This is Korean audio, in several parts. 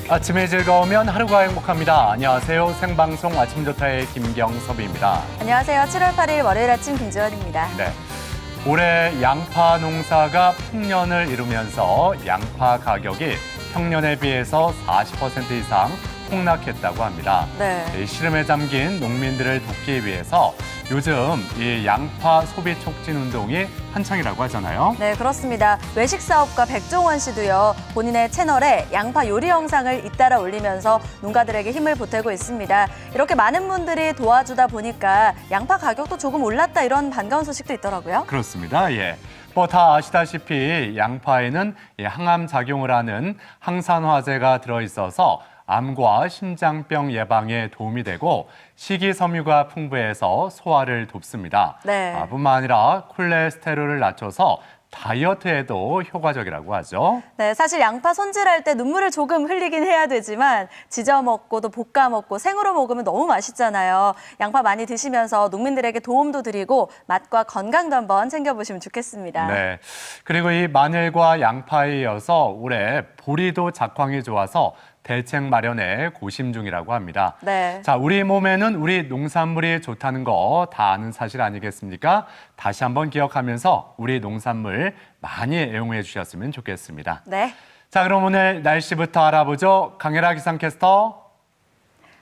아침에 즐거우면 하루가 행복합니다. 안녕하세요. 생방송 아침 좋다의 김경섭입니다. 안녕하세요. 7월 8일 월요일 아침 김지원입니다. 네. 올해 양파 농사가 풍년을 이루면서 양파 가격이 평년에 비해서 40% 이상 폭락했다고 합니다. 네. 이 시름에 잠긴 농민들을 돕기 위해서 요즘 이 양파 소비 촉진 운동이 한창이라고 하잖아요. 네, 그렇습니다. 외식 사업가 백종원 씨도요, 본인의 채널에 양파 요리 영상을 잇따라 올리면서 농가들에게 힘을 보태고 있습니다. 이렇게 많은 분들이 도와주다 보니까 양파 가격도 조금 올랐다 이런 반가운 소식도 있더라고요. 그렇습니다. 예. 뭐 다 아시다시피 양파에는 항암 작용을 하는 항산화제가 들어있어서 암과 심장병 예방에 도움이 되고 식이섬유가 풍부해서 소화를 돕습니다. 네. 뿐만 아니라 콜레스테롤을 낮춰서 다이어트에도 효과적이라고 하죠. 네, 사실 양파 손질할 때 눈물을 조금 흘리긴 해야 되지만 지져 먹고 또 볶아 먹고 생으로 먹으면 너무 맛있잖아요. 양파 많이 드시면서 농민들에게 도움도 드리고 맛과 건강도 한번 챙겨보시면 좋겠습니다. 네. 그리고 이 마늘과 양파에 이어서 올해 보리도 작황이 좋아서 대책 마련에 고심 중이라고 합니다. 네. 자, 우리 몸에는 우리 농산물이 좋다는 거 다 아는 사실 아니겠습니까? 다시 한번 기억하면서 우리 농산물 많이 애용해 주셨으면 좋겠습니다. 네. 자, 그럼 오늘 날씨부터 알아보죠. 강혜라 기상캐스터.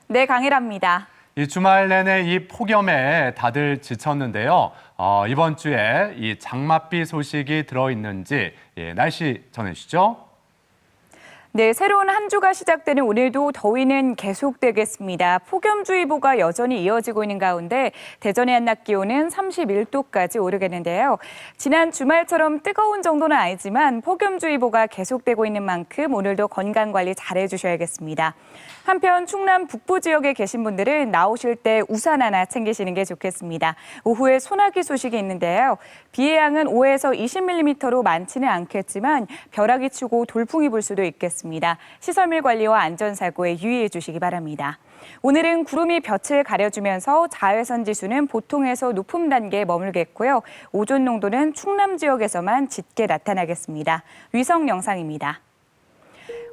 네, 강혜라입니다. 이 주말 내내 이 폭염에 다들 지쳤는데요. 이번 주에 이 장맛비 소식이 들어있는지 날씨 전해주시죠. 네, 새로운 한 주가 시작되는 오늘도 더위는 계속되겠습니다. 폭염주의보가 여전히 이어지고 있는 가운데 대전의 한낮 기온은 31도까지 오르겠는데요. 지난 주말처럼 뜨거운 정도는 아니지만 폭염주의보가 계속되고 있는 만큼 오늘도 건강관리 잘해주셔야겠습니다. 한편 충남 북부 지역에 계신 분들은 나오실 때 우산 하나 챙기시는 게 좋겠습니다. 오후에 소나기 소식이 있는데요. 비의 양은 5에서 20mm로 많지는 않겠지만 벼락이 치고 돌풍이 불 수도 있겠습니다. 시설물 관리와 안전사고에 유의해 주시기 바랍니다. 오늘은 구름이 볕을 가려주면서 자외선 지수는 보통에서 높음 단계에 머물겠고요. 오존 농도는 충남 지역에서만 짙게 나타나겠습니다. 위성 영상입니다.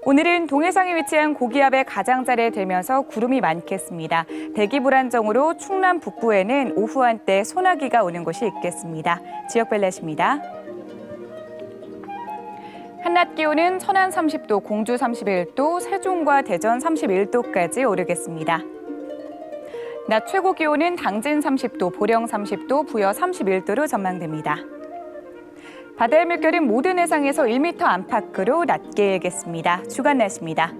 오늘은 동해상에 위치한 고기압의 가장자리에 들면서 구름이 많겠습니다. 대기 불안정으로 충남 북부에는 오후 한때 소나기가 오는 곳이 있겠습니다. 지역별 날씨입니다. 한낮 기온은 천안 30도, 공주 31도, 세종과 대전 31도까지 오르겠습니다. 낮 최고 기온은 당진 30도, 보령 30도, 부여 31도로 전망됩니다. 바다의 물결은 모든 해상에서 1m 안팎으로 낮게 일겠습니다. 주간 날씨입니다.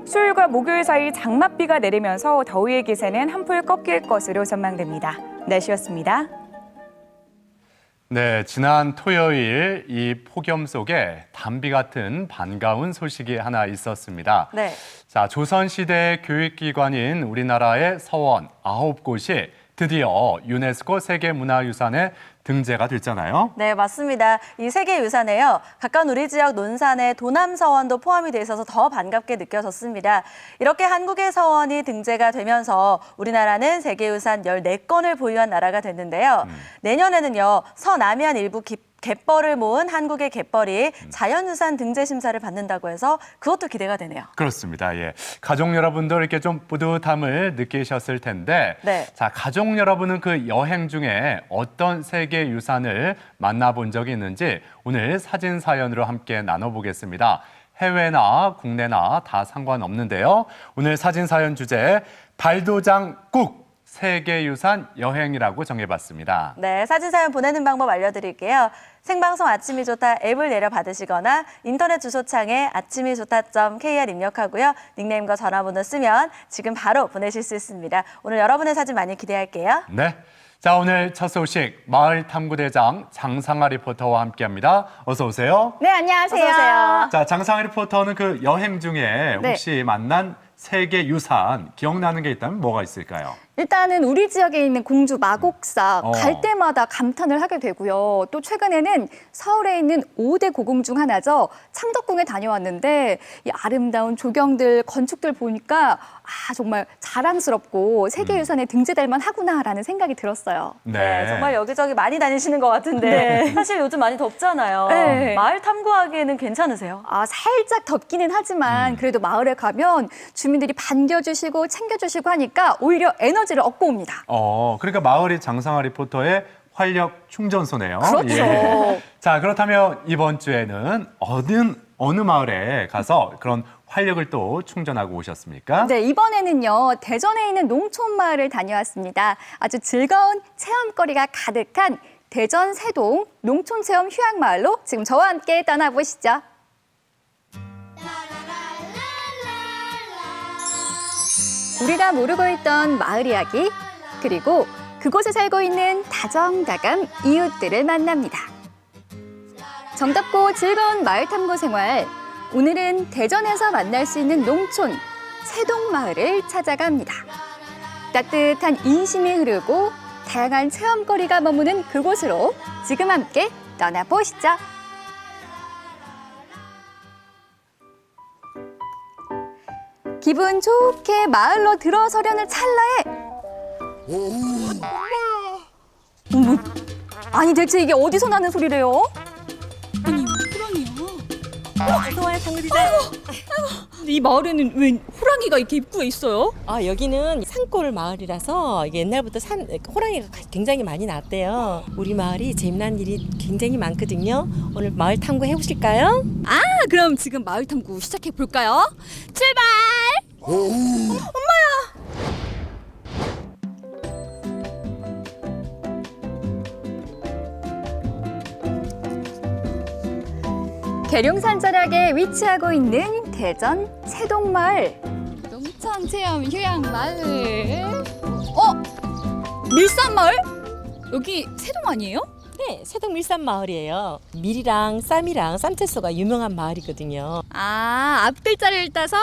수요일과 목요일 사이 장맛비가 내리면서 더위의 기세는 한풀 꺾일 것으로 전망됩니다. 날씨였습니다. 네, 지난 토요일 이 폭염 속에 단비 같은 반가운 소식이 하나 있었습니다. 네. 자, 조선시대 교육기관인 우리나라의 서원 9곳이 드디어 유네스코 세계문화유산에 등재가 됐잖아요. 네, 맞습니다. 이 세계유산에요. 가까운 우리 지역 논산의 도남서원도 포함이 돼 있어서 더 반갑게 느껴졌습니다. 이렇게 한국의 서원이 등재가 되면서 우리나라는 세계유산 14건을 보유한 나라가 됐는데요. 내년에는요, 서남해안 일부 갯벌을 모은 한국의 갯벌이 자연유산 등재 심사를 받는다고 해서 그것도 기대가 되네요. 그렇습니다. 예. 가족 여러분도 이렇게 좀 뿌듯함을 느끼셨을 텐데, 네. 자, 가족 여러분은 그 여행 중에 어떤 세계 유산을 만나본 적이 있는지 오늘 사진 사연으로 함께 나눠보겠습니다. 해외나 국내나 다 상관없는데요. 오늘 사진 사연 주제 발도장 국 세계유산 여행이라고 정해봤습니다. 네, 사진 사연 보내는 방법 알려드릴게요. 생방송 아침이 좋다 앱을 내려받으시거나 인터넷 주소창에 아침이 좋다.kr 입력하고요. 닉네임과 전화번호 쓰면 지금 바로 보내실 수 있습니다. 오늘 여러분의 사진 많이 기대할게요. 네. 자, 오늘 첫 소식 마을 탐구대장 장상아 리포터와 함께합니다. 어서 오세요. 네, 안녕하세요. 어서 오세요. 자, 장상아 리포터는 그 여행 중에 혹시 만난 세계 유산 기억나는 게 있다면 뭐가 있을까요? 일단은 우리 지역에 있는 공주 마곡사 갈 때마다 감탄을 하게 되고요. 또 최근에는 서울에 있는 5대 고궁 중 하나죠. 창덕궁에 다녀왔는데 이 아름다운 조경들, 건축들 보니까 정말 자랑스럽고 세계유산에 등재될 만하구나라는 생각이 들었어요. 네, 정말 여기저기 많이 다니시는 것 같은데 사실 요즘 많이 덥잖아요. 네. 마을 탐구하기에는 괜찮으세요? 살짝 덥기는 하지만 그래도 마을에 가면 주민들이 반겨주시고 챙겨주시고 하니까 오히려 에너지를 얻고 옵니다. 그러니까 마을이 장상아 리포터의 활력 충전소네요. 그렇죠. 예. 자, 그렇다면 이번 주에는 어느 마을에 가서 그런 활력을 또 충전하고 오셨습니까? 네, 이번에는요, 대전에 있는 농촌 마을을 다녀왔습니다. 아주 즐거운 체험거리가 가득한 대전 세동 농촌 체험 휴양마을로 지금 저와 함께 떠나보시죠. 우리가 모르고 있던 마을 이야기, 그리고 그곳에 살고 있는 다정다감 이웃들을 만납니다. 정답고 즐거운 마을 탐구 생활. 오늘은 대전에서 만날 수 있는 농촌 세동마을을 찾아갑니다. 따뜻한 인심이 흐르고 다양한 체험거리가 머무는 그곳으로 지금 함께 떠나보시죠. 기분 좋게 마을로 들어서려는 찰나에 어머, 아니 대체 이게 어디서 나는 소리래요? 이 마을에는 왜 호랑이가 이렇게 입구에 있어요? 여기는 산골 마을이라서 이게 옛날부터 호랑이가 굉장히 많이 났대요. 우리 마을이 재미난 일이 굉장히 많거든요. 오늘 마을 탐구 해보실까요? 그럼 지금 마을 탐구 시작해 볼까요? 출발! 계룡산 자락에 위치하고 있는 대전 세동마을. 농촌 체험 휴양 마을. 밀산마을? 여기 세동 아니에요? 네, 세동 밀산 마을이에요. 밀이랑 쌈이랑 쌈채소가 유명한 마을이거든요. 앞글자를 따서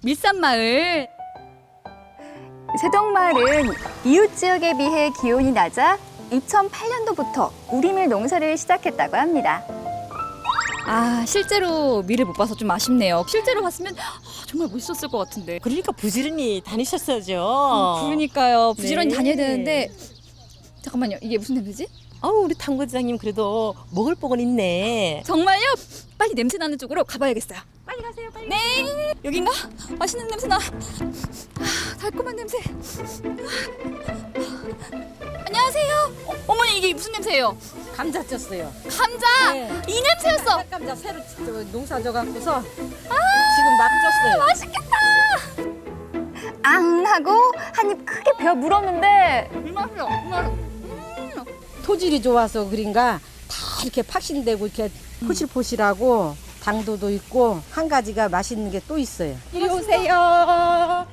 밀산마을. 세동마을은 이웃 지역에 비해 기온이 낮아 2008년도부터 우리밀 농사를 시작했다고 합니다. 실제로 밀을 못 봐서 좀 아쉽네요. 실제로 봤으면 정말 멋있었을 것 같은데. 그러니까 부지런히 다니셨어야죠. 그러니까요. 부지런히 네. 다녀야 되는데. 잠깐만요. 이게 무슨 냄새지? 우리 탐구장님 그래도 먹을 복은 있네. 정말요? 빨리 냄새 나는 쪽으로 가봐야겠어요. 빨리 가세요. 빨리. 네. 여긴가? 맛있는 냄새 나. 달콤한 냄새. 안녕하세요. 어머니 이게 무슨 냄새예요? 감자 쪘어요. 감자. 네. 이 냄새였어. 감자 새로 농사 져갖고서 지금 막 쪘어요. 맛있겠다. 앙 하고 한 입 크게 베어 물었는데 맛있어. 토질이 좋아서 그런가 다 이렇게 팍신되고 이렇게 포실포실하고 당도도 있고 한 가지가 맛있는 게 또 있어요. 이리 오세요.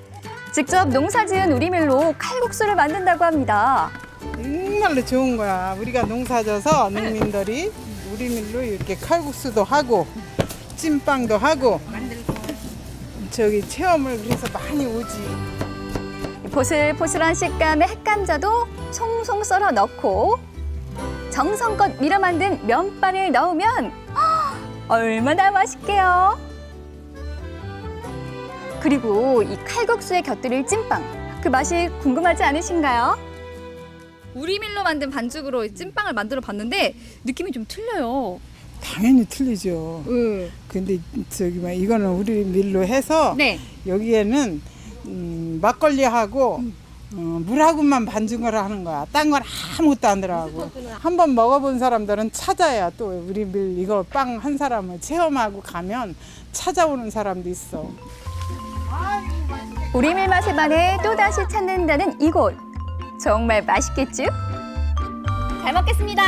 직접 농사지은 우리밀로 칼국수를 만든다고 합니다. 정말로 좋은 거야. 우리가 농사져서 농민들이 우리 밀로 이렇게 칼국수도 하고 찐빵도 하고 저기 체험을 그래서 많이 오지. 포슬포슬한 식감의 햇감자도 송송 썰어 넣고 정성껏 밀어 만든 면발을 넣으면 얼마나 맛있게요. 그리고 이 칼국수에 곁들일 찐빵, 그 맛이 궁금하지 않으신가요? 우리밀로 만든 반죽으로 찐빵을 만들어 봤는데 느낌이 좀 틀려요. 당연히 틀리죠. 근데 저기 막 이거는 우리 밀로 해서 네. 여기에는 막걸리하고 물하고만 반죽을 하는 거야. 딴 건 아무것도 안 들어가고. 한번 먹어본 사람들은 찾아야 또 우리 밀 이거 빵 한 사람을 체험하고 가면 찾아오는 사람도 있어. 우리밀 맛에 반해 또다시 찾는다는 이곳. 정말 맛있겠죠? 잘 먹겠습니다.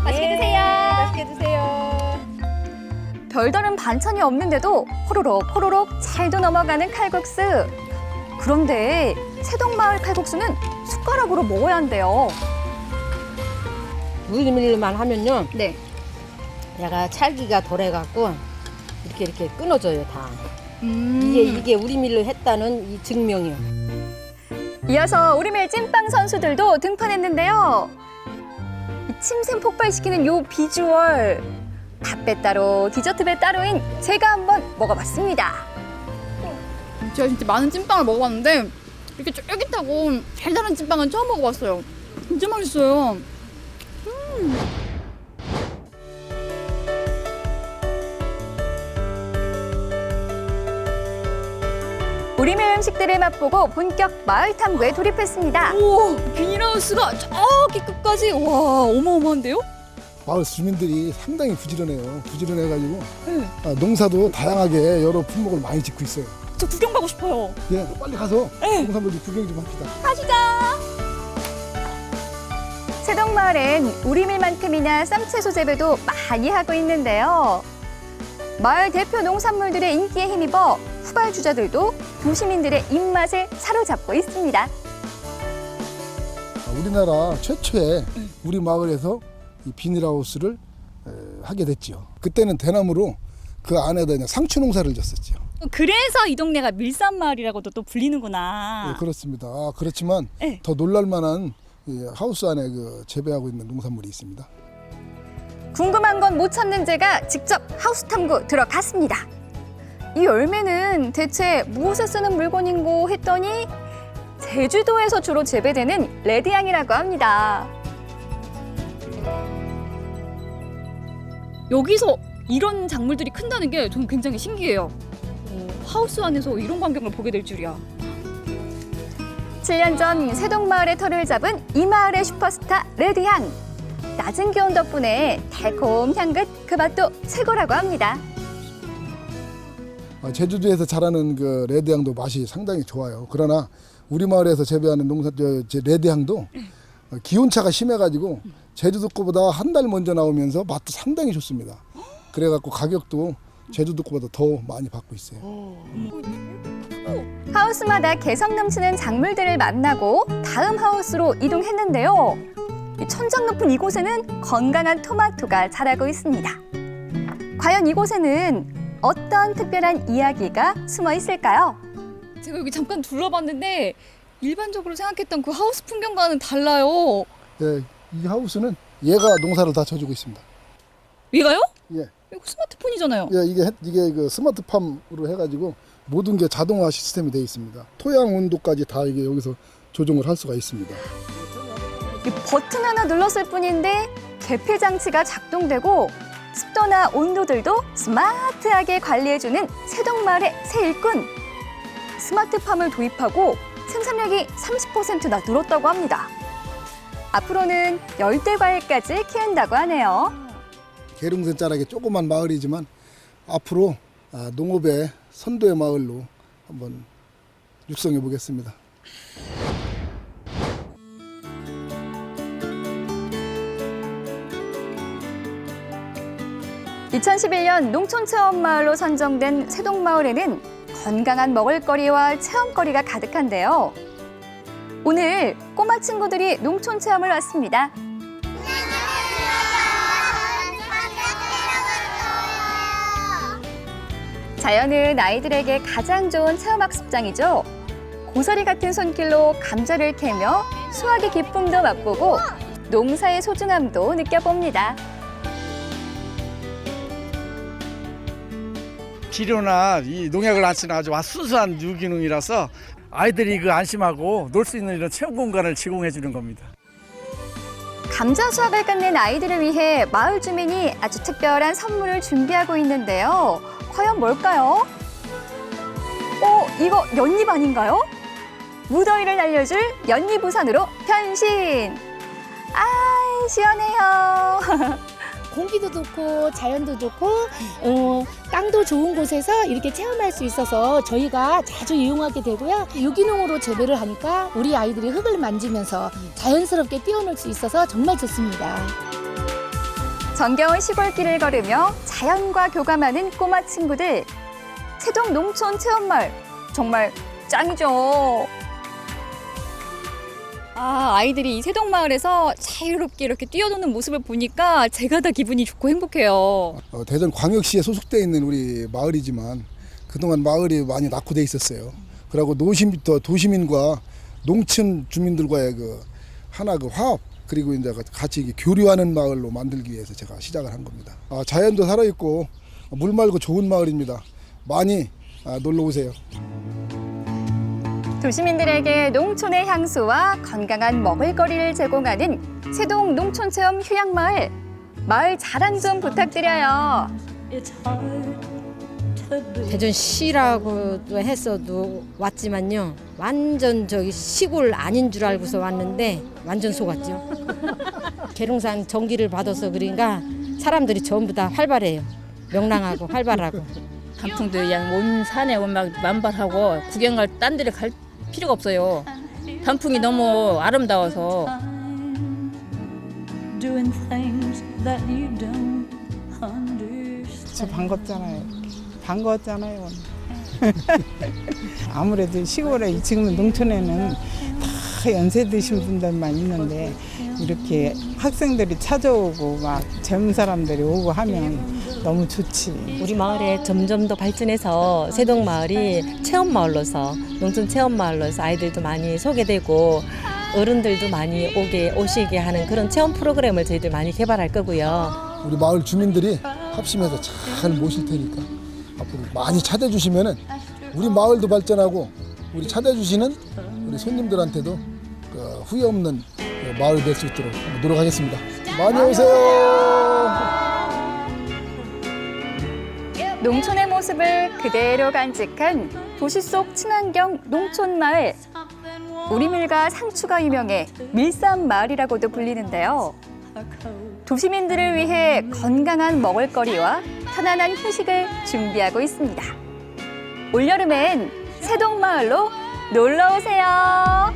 맛있게 드세요. 맛있게 드세요. 별다른 반찬이 없는데도 호로록 호로록 잘도 넘어가는 칼국수. 그런데 세동마을 칼국수는 숟가락으로 먹어야 한대요. 우리 밀로만 하면요. 네. 얘가 찰기가 돌아갖고 이렇게 끊어져요 다. 이게 우리 밀로 했다는 이 증명이요. 이어서 우리밀 찐빵 선수들도 등판했는데요. 이 침샘 폭발시키는 요 비주얼. 밥배 따로 디저트배 따로인 제가 한번 먹어봤습니다. 제가 진짜 많은 찐빵을 먹어봤는데 이렇게 쫄깃하고 달달한 찐빵은 처음 먹어봤어요. 진짜 맛있어요. 우리밀 음식들을 맛보고 본격 마을 탐구에 돌입했습니다. 우와, 비닐하우스가 저기 끝까지 와 어마어마한데요? 마을 주민들이 상당히 부지런해가지고 농사도 다양하게 여러 품목을 많이 짓고 있어요. 저 구경 가고 싶어요. 예, 빨리 가서 농산물도 구경 좀 합시다. 세동마을엔 우리밀만큼이나 쌈채소 재배도 많이 하고 있는데요. 마을 대표 농산물들의 인기에 힘입어 후발주자들도 도시민들의 입맛을 사로잡고 있습니다. 우리나라 최초의 우리 마을에서 이 비닐하우스를 하게 됐죠. 그때는 대나무로 그 안에다 그냥 상추 농사를 졌었죠. 그래서 이 동네가 밀산마을이라고도 또 불리는구나. 네, 그렇습니다. 그렇지만 네. 더 놀랄만한 이 하우스 안에 재배하고 있는 농산물이 있습니다. 궁금한 건 못 찾는 제가 직접 하우스 탐구 들어갔습니다. 이 열매는 대체 무엇에 쓰는 물건인고 했더니 제주도에서 주로 재배되는 레드향이라고 합니다. 여기서 이런 작물들이 큰다는 게 저는 굉장히 신기해요. 하우스 안에서 이런 광경을 보게 될 줄이야. 7년 전 세동마을의 터를 잡은 이 마을의 슈퍼스타 레드향. 낮은 기온 덕분에 달콤 향긋 그 맛도 최고라고 합니다. 제주도에서 자라는 그 레드향도 맛이 상당히 좋아요. 그러나 우리 마을에서 재배하는 레드향도 기온차가 심해가지고 제주도 거보다 한 달 먼저 나오면서 맛도 상당히 좋습니다. 그래갖고 가격도 제주도 거보다 더 많이 받고 있어요. 하우스마다 개성 넘치는 작물들을 만나고 다음 하우스로 이동했는데요. 천장 높은 이곳에는 건강한 토마토가 자라고 있습니다. 과연 이곳에는 어떤 특별한 이야기가 숨어 있을까요? 제가 여기 잠깐 둘러봤는데 일반적으로 생각했던 그 하우스 풍경과는 달라요. 예, 이 하우스는 얘가 농사를 다 져주고 있습니다. 얘가요? 예, 이거 스마트폰이잖아요. 예, 이게 그 스마트팜으로 해가지고 모든 게 자동화 시스템이 되어 있습니다. 토양 온도까지 다 이게 여기서 조정을 할 수가 있습니다. 이 버튼 하나 눌렀을 뿐인데 계피 장치가 작동되고 습도나 온도들도 스마트하게 관리해주는 세동마을의 새 일꾼. 스마트팜을 도입하고 생산량이 30%나 늘었다고 합니다. 앞으로는 열대 과일까지 키운다고 하네요. 계룡산 자락의 조그만 마을이지만 앞으로 농업의 선도의 마을로 한번 육성해 보겠습니다. 2011년 농촌체험마을로 선정된 세동마을에는 건강한 먹을거리와 체험거리가 가득한데요. 오늘 꼬마 친구들이 농촌체험을 왔습니다. 자연은 아이들에게 가장 좋은 체험학습장이죠. 고사리 같은 손길로 감자를 캐며 수확의 기쁨도 맛보고 농사의 소중함도 느껴봅니다. 비료나 이 농약을 안 쓰는 아주 순수한 유기농이라서 아이들이 그 안심하고 놀 수 있는 이런 체험 공간을 제공해 주는 겁니다. 감자 수확을 끝낸 아이들을 위해 마을 주민이 아주 특별한 선물을 준비하고 있는데요. 과연 뭘까요? 이거 연잎 아닌가요? 무더위를 날려줄 연잎 우산으로 변신! 아, 시원해요. 공기도 좋고 자연도 좋고 땅도 좋은 곳에서 이렇게 체험할 수 있어서 저희가 자주 이용하게 되고요. 유기농으로 재배를 하니까 우리 아이들이 흙을 만지면서 자연스럽게 뛰어놀 수 있어서 정말 좋습니다. 정겨운 시골길을 걸으며 자연과 교감하는 꼬마 친구들. 세동 농촌 체험마을 정말 짱이죠. 아이들이 이 세동마을에서 자유롭게 이렇게 뛰어노는 모습을 보니까 제가 다 기분이 좋고 행복해요. 대전 광역시에 소속되어 있는 우리 마을이지만 그동안 마을이 많이 낙후돼 있었어요. 그리고 노심부터 도시민과 농촌 주민들과의 그 하나 그 화합 그리고 이제 같이 이게 교류하는 마을로 만들기 위해서 제가 시작을 한 겁니다. 자연도 살아 있고 물 맑고 좋은 마을입니다. 많이 놀러 오세요. 도시민들에게 농촌의 향수와 건강한 먹을거리를 제공하는 세동 농촌체험 휴양마을. 마을 자랑 좀 부탁드려요. 대전시라고 했어도 왔지만요. 완전 저기 시골 아닌 줄 알고서 왔는데 완전 속았죠. 계룡산 전기를 받아서 그런가 사람들이 전부 다 활발해요. 명랑하고 활발하고. 단풍도 그냥 온 산에 막 만발하고 구경 딴 데를 갈 필요가 없어요. 단풍이 너무 아름다워서. 저 반가웠잖아요. 오늘. 아무래도 시골에 지금 농촌에는 다 연세 드신 분들만 있는데 이렇게 학생들이 찾아오고 막 젊은 사람들이 오고 하면 너무 좋지. 우리 마을에 점점 더 발전해서 세동마을이 체험마을로서 농촌 체험마을로서 아이들도 많이 소개되고 어른들도 많이 오시게 하는 그런 체험 프로그램을 저희들 많이 개발할 거고요. 우리 마을 주민들이 합심해서 잘 모실 테니까 앞으로 많이 찾아주시면은 우리 마을도 발전하고 우리 찾아주시는 우리 손님들한테도 그 후회 없는 마을이 될 수 있도록 한번 노력하겠습니다. 많이 오세요. 농촌의 모습을 그대로 간직한 도시 속 친환경 농촌마을. 우리밀과 상추가 유명해 밀산마을이라고도 불리는데요. 도시민들을 위해 건강한 먹을거리와 편안한 휴식을 준비하고 있습니다. 올여름엔 세동마을로 놀러오세요.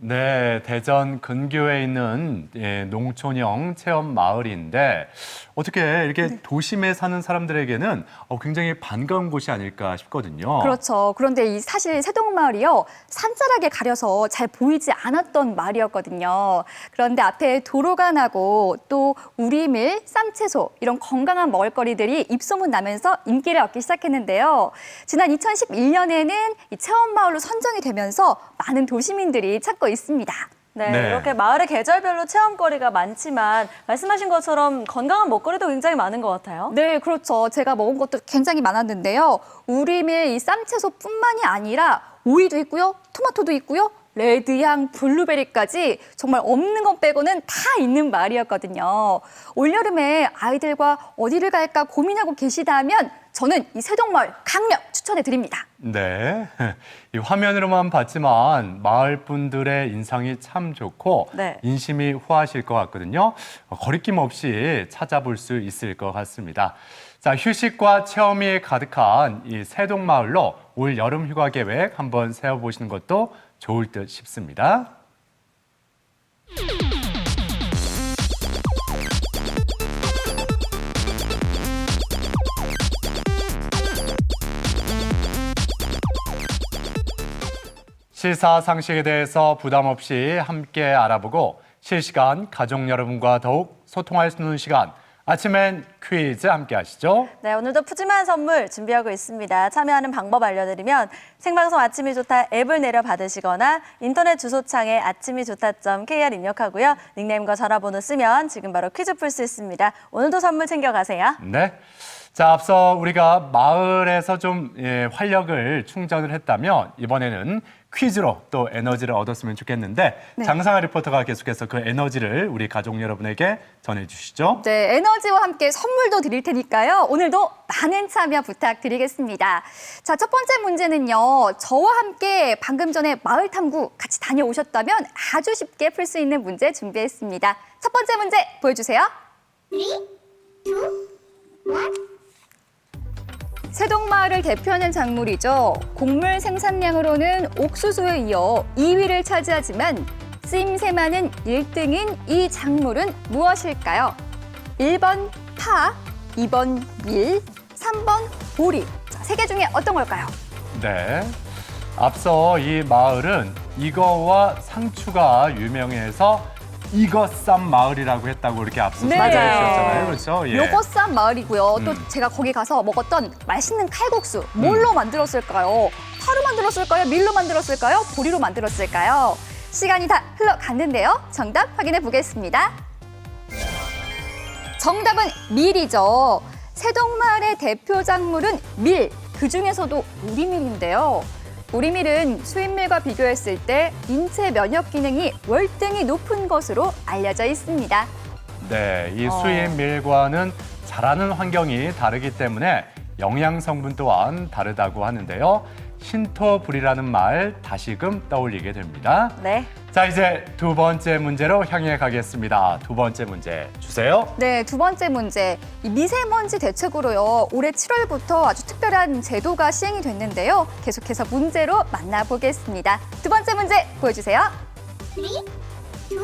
네, 대전 근교에 있는 농촌형 체험 마을인데 어떻게 이렇게 도심에 사는 사람들에게는 굉장히 반가운 곳이 아닐까 싶거든요. 그렇죠. 그런데 사실 세동마을이요. 산자락에 가려서 잘 보이지 않았던 마을이었거든요. 그런데 앞에 도로가 나고 또 우리밀, 쌈채소 이런 건강한 먹을거리들이 입소문 나면서 인기를 얻기 시작했는데요. 지난 2011년에는 이 체험마을로 선정이 되면서 많은 도시민들이 찾고 있습니다. 네, 네. 이렇게 마을의 계절별로 체험거리가 많지만 말씀하신 것처럼 건강한 먹거리도 굉장히 많은 것 같아요. 네, 그렇죠. 제가 먹은 것도 굉장히 많았는데요. 우리밀 이 쌈채소뿐만이 아니라 오이도 있고요, 토마토도 있고요, 레드향, 블루베리까지 정말 없는 것 빼고는 다 있는 마을이었거든요. 올여름에 아이들과 어디를 갈까 고민하고 계시다면 저는 이 세동마을 강력 추천해드립니다. 네, 이 화면으로만 봤지만 마을 분들의 인상이 참 좋고 네. 인심이 후하실 것 같거든요. 거리낌 없이 찾아볼 수 있을 것 같습니다. 자, 휴식과 체험이 가득한 이 세동마을로 올 여름 휴가 계획 한번 세워보시는 것도 좋을 듯 싶습니다. 시사상식에 대해서 부담 없이 함께 알아보고 실시간 가족 여러분과 더욱 소통할 수 있는 시간, 아침엔 퀴즈 함께 하시죠. 네, 오늘도 푸짐한 선물 준비하고 있습니다. 참여하는 방법 알려드리면 생방송 아침이 좋다 앱을 내려 받으시거나 인터넷 주소창에 아침이좋다.kr 입력하고요. 닉네임과 전화번호 쓰면 지금 바로 퀴즈 풀 수 있습니다. 오늘도 선물 챙겨가세요. 네. 자, 앞서 우리가 마을에서 좀 활력을 충전을 했다면 이번에는 퀴즈로 또 에너지를 얻었으면 좋겠는데 네. 장상아 리포터가 계속해서 그 에너지를 우리 가족 여러분에게 전해주시죠. 네, 에너지와 함께 선물도 드릴 테니까요. 오늘도 많은 참여 부탁드리겠습니다. 자, 첫 번째 문제는요. 저와 함께 방금 전에 마을 탐구 같이 다녀오셨다면 아주 쉽게 풀 수 있는 문제 준비했습니다. 첫 번째 문제 보여주세요. 세동마을을 대표하는 작물이죠. 곡물 생산량으로는 옥수수에 이어 2위를 차지하지만 쓰임새 많은 1등인 이 작물은 무엇일까요? 1번 파, 2번 밀, 3번 보리. 세 개 중에 어떤 걸까요? 네. 앞서 이 마을은 이거와 상추가 유명해서 이것쌈 마을이라고 했다고 이렇게 앞서 네. 소개해주셨잖아요. 그렇죠? 예. 요거쌈 마을이고요. 또 제가 거기 가서 먹었던 맛있는 칼국수 뭘로 만들었을까요? 파로 만들었을까요? 밀로 만들었을까요? 보리로 만들었을까요? 시간이 다 흘러갔는데요. 정답 확인해 보겠습니다. 정답은 밀이죠. 세동마을의 대표 작물은 밀, 그중에서도 우리밀인데요. 우리밀은 수입밀과 비교했을 때 인체 면역 기능이 월등히 높은 것으로 알려져 있습니다. 네, 이 수입 밀과는 자라는 환경이 다르기 때문에 영양 성분 또한 다르다고 하는데요. 신토불이라는 말 다시금 떠올리게 됩니다. 네. 자, 이제 두 번째 문제로 향해 가겠습니다. 두 번째 문제 주세요. 네, 두 번째 문제. 이 미세먼지 대책으로요. 올해 7월부터 아주 특별한 제도가 시행이 됐는데요. 계속해서 문제로 만나보겠습니다. 두 번째 문제 보여주세요. 3, 2, 1.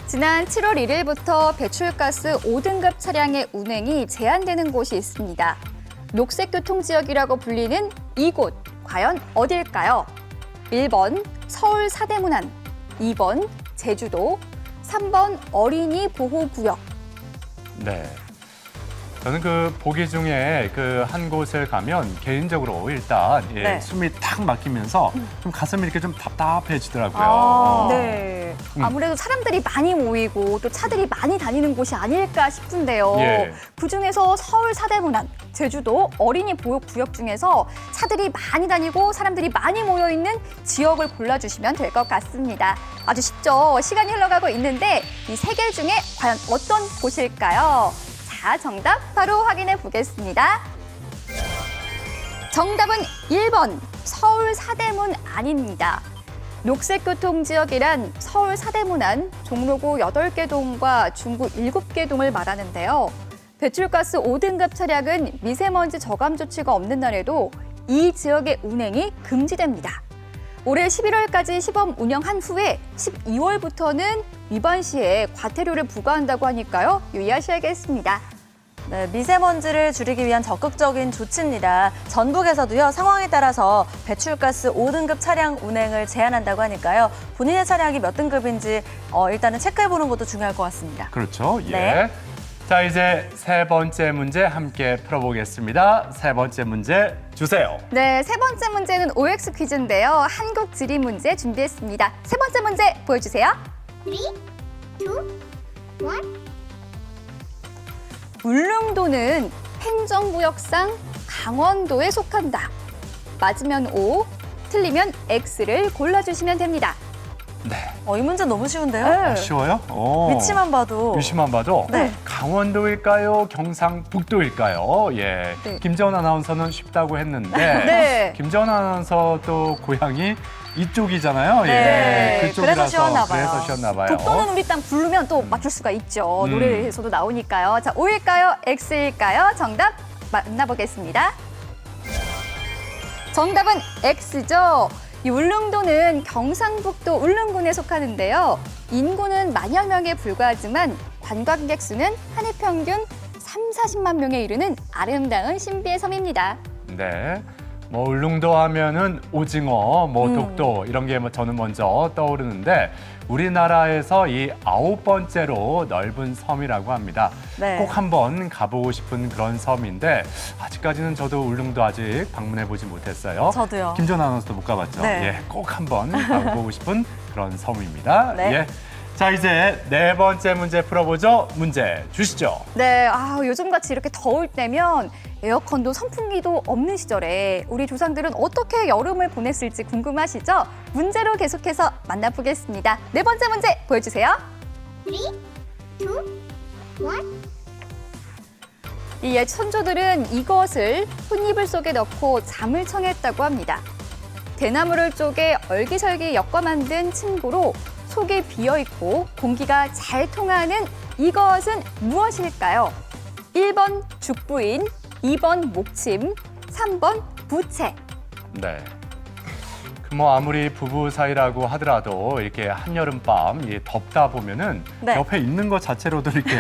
지난 7월 1일부터 배출가스 5등급 차량의 운행이 제한되는 곳이 있습니다. 녹색교통지역이라고 불리는 이곳, 과연 어딜까요? 1번 서울 사대문안, 2번 제주도, 3번 어린이 보호구역. 네. 저는 그 보기 중에 그 한 곳을 가면 개인적으로 일단 예, 네. 숨이 탁 막히면서 좀 가슴이 이렇게 좀 답답해지더라고요. 아, 네. 아무래도 사람들이 많이 모이고 또 차들이 많이 다니는 곳이 아닐까 싶은데요. 예. 그중에서 서울 사대문안, 제주도 어린이 보호구역 중에서 차들이 많이 다니고 사람들이 많이 모여있는 지역을 골라주시면 될 것 같습니다. 아주 쉽죠? 시간이 흘러가고 있는데 이 세 개 중에 과연 어떤 곳일까요? 자, 정답 바로 확인해 보겠습니다. 정답은 1번 서울 사대문 안입니다. 녹색교통지역이란 서울 사대문안, 종로구 8개 동과 중구 7개 동을 말하는데요. 배출가스 5등급 차량은 미세먼지 저감 조치가 없는 날에도 이 지역의 운행이 금지됩니다. 올해 11월까지 시범 운영한 후에 12월부터는 위반 시에 과태료를 부과한다고 하니까요. 유의하셔야겠습니다. 네, 미세먼지를 줄이기 위한 적극적인 조치입니다. 전국에서도요, 상황에 따라서 배출가스 5등급 차량 운행을 제한한다고 하니까요. 본인의 차량이 몇 등급인지 일단은 체크해보는 것도 중요할 것 같습니다. 그렇죠. 예. 네. 자, 이제 세 번째 문제 함께 풀어보겠습니다. 세 번째 문제 주세요. 네, 세 번째 문제는 OX 퀴즈인데요. 한국 지리 문제 준비했습니다. 세 번째 문제 보여주세요. 3, 2, 1. 울릉도는 행정구역상 강원도에 속한다. 맞으면 O, 틀리면 X를 골라주시면 됩니다. 네. 이 문제 너무 쉬운데요? 아, 쉬워요? 오. 위치만 봐도. 위치만 봐도 네. 강원도일까요? 경상북도일까요? 예. 네. 김재원 아나운서는 쉽다고 했는데 네. 김재원 아나운서도 고향이 이쪽이잖아요. 네. 예. 그쪽이라서 그래서 쉬웠나 봐요. 그래서 쉬웠나 봐요. 독도는 우리 땅 부르면 또 맞출 수가 있죠. 노래에서도 나오니까요. 자, O일까요? X일까요? 정답 만나보겠습니다. 정답은 X죠. 이 울릉도는 경상북도 울릉군에 속하는데요. 인구는 만여 명에 불과하지만 관광객 수는 한 해 평균 40만 명에 이르는 아름다운 신비의 섬입니다. 네. 뭐 울릉도 하면은 오징어, 뭐 독도 이런 게 저는 먼저 떠오르는데 우리나라에서 이 9번째로 넓은 섬이라고 합니다. 네. 꼭 한번 가보고 싶은 그런 섬인데 아직까지는 저도 울릉도 아직 방문해 보지 못했어요. 저도요. 김전 아나운서도 못 가봤죠. 네. 예, 꼭 한번 가보고 싶은 그런 섬입니다. 네. 예. 자, 이제 네 번째 문제 풀어보죠. 문제 주시죠. 네, 요즘같이 이렇게 더울 때면 에어컨도 선풍기도 없는 시절에 우리 조상들은 어떻게 여름을 보냈을지 궁금하시죠? 문제로 계속해서 만나보겠습니다. 네 번째 문제 보여주세요. 3, 2, 1. 이 옛 선조들은 이것을 흙이불 속에 넣고 잠을 청했다고 합니다. 대나무를 쪼개 얼기설기 엮어 만든 침구로 속이 비어있고 공기가 잘 통하는 이것은 무엇일까요? 1번 죽부인, 2번 목침, 3번 부채. 네. 뭐 아무리 부부 사이라고 하더라도 이렇게 한여름밤 덥다 보면은 네. 옆에 있는 것 자체로도 이렇게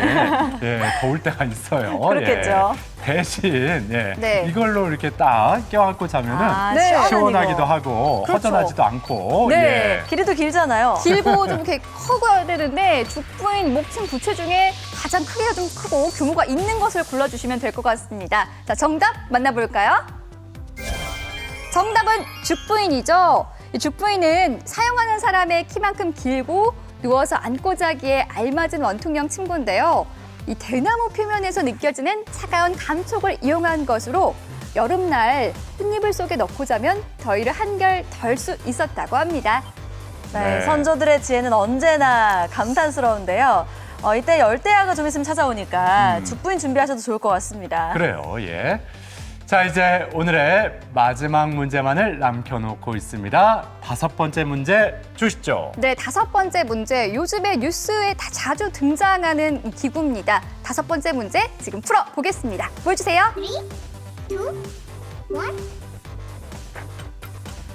더울 때가 있어요. 그렇겠죠. 대신 네. 이걸로 이렇게 딱 껴안고 자면은 네. 시원하기도 하고 그렇죠. 허전하지도 않고. 네. 길이도 길잖아요. 길고 좀 이렇게 커야 되는데 죽부인 목침 부채 중에 가장 크기가 좀 크고 규모가 있는 것을 골라주시면 될 것 같습니다. 자, 정답 만나볼까요? 정답은 죽부인이죠. 이 죽부인은 사용하는 사람의 키만큼 길고 누워서 앉고 자기에 알맞은 원통형 침구인데요. 이 대나무 표면에서 느껴지는 차가운 감촉을 이용한 것으로 여름날 흙이불 속에 넣고 자면 더위를 한결 덜 수 있었다고 합니다. 네, 선조들의 지혜는 언제나 감탄스러운데요. 이때 열대야가 좀 있으면 찾아오니까 죽부인 준비하셔도 좋을 것 같습니다. 그래요, 예. 자, 이제 오늘의 마지막 문제만을 남겨놓고 있습니다. 5번째 문제 주시죠. 네, 5번째 문제. 요즘에 뉴스에 다 자주 등장하는 이 기구입니다. 5번째 문제 지금 풀어보겠습니다. 보여주세요. 3, 2, 1.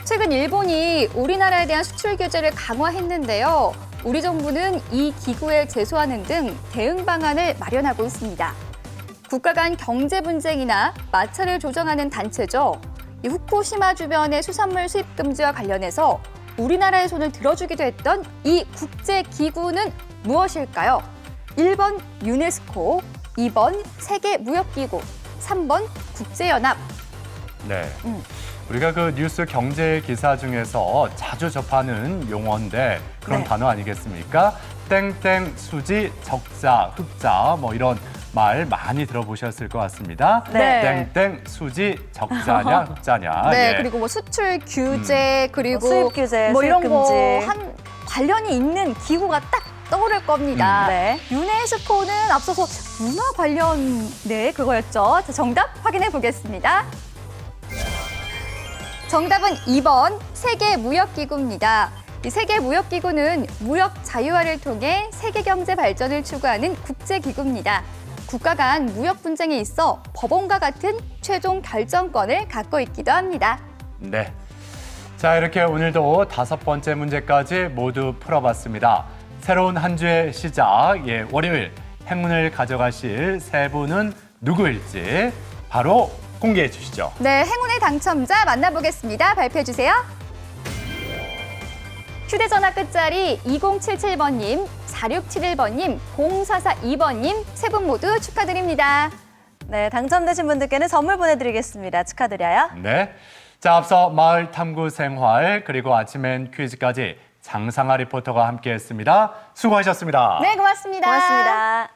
최근 일본이 우리나라에 대한 수출 규제를 강화했는데요. 우리 정부는 이 기구에 제소하는 등 대응 방안을 마련하고 있습니다. 국가 간 경제 분쟁이나 마찰을 조정하는 단체죠. 이 후쿠시마 주변의 수산물 수입 금지와 관련해서 우리나라의 손을 들어주기도 했던 이 국제기구는 무엇일까요? 1번 유네스코, 2번 세계무역기구, 3번 국제연합. 네. 우리가 그 뉴스 경제 기사 중에서 자주 접하는 용어인데 그런 단어 아니겠습니까? 땡땡, 수지, 적자, 흑자 뭐 이런 말 많이 들어보셨을 것 같습니다. 네. 땡땡, 수지, 적자냐, 흑자냐. 네, 예. 그리고 뭐 수출 규제, 그리고 수입 규제, 뭐 이런 수입 거 금지. 한 관련이 있는 기구가 딱 떠오를 겁니다. 네. 유네스코는 앞서서 문화 관련 그거였죠. 자, 정답 확인해 보겠습니다. 정답은 2번 세계무역기구입니다. 이 세계무역기구는 무역 자유화를 통해 세계 경제 발전을 추구하는 국제기구입니다. 국가 간 무역 분쟁에 있어 법원과 같은 최종 결정권을 갖고 있기도 합니다. 네. 자, 이렇게 오늘도 5번째 문제까지 모두 풀어봤습니다. 새로운 한 주의 시작, 월요일 행운을 가져가실 세 분은 누구일지 바로 공개해 주시죠. 네, 행운의 당첨자 만나보겠습니다. 발표해 주세요. 휴대전화 끝자리 2077번님, 4671번님, 0442번님 세 분 모두 축하드립니다. 네, 당첨되신 분들께는 선물 보내드리겠습니다. 축하드려요. 네. 자, 앞서 마을 탐구 생활 그리고 아침엔 퀴즈까지 장상아 리포터가 함께했습니다. 수고하셨습니다. 네, 고맙습니다. 고맙습니다.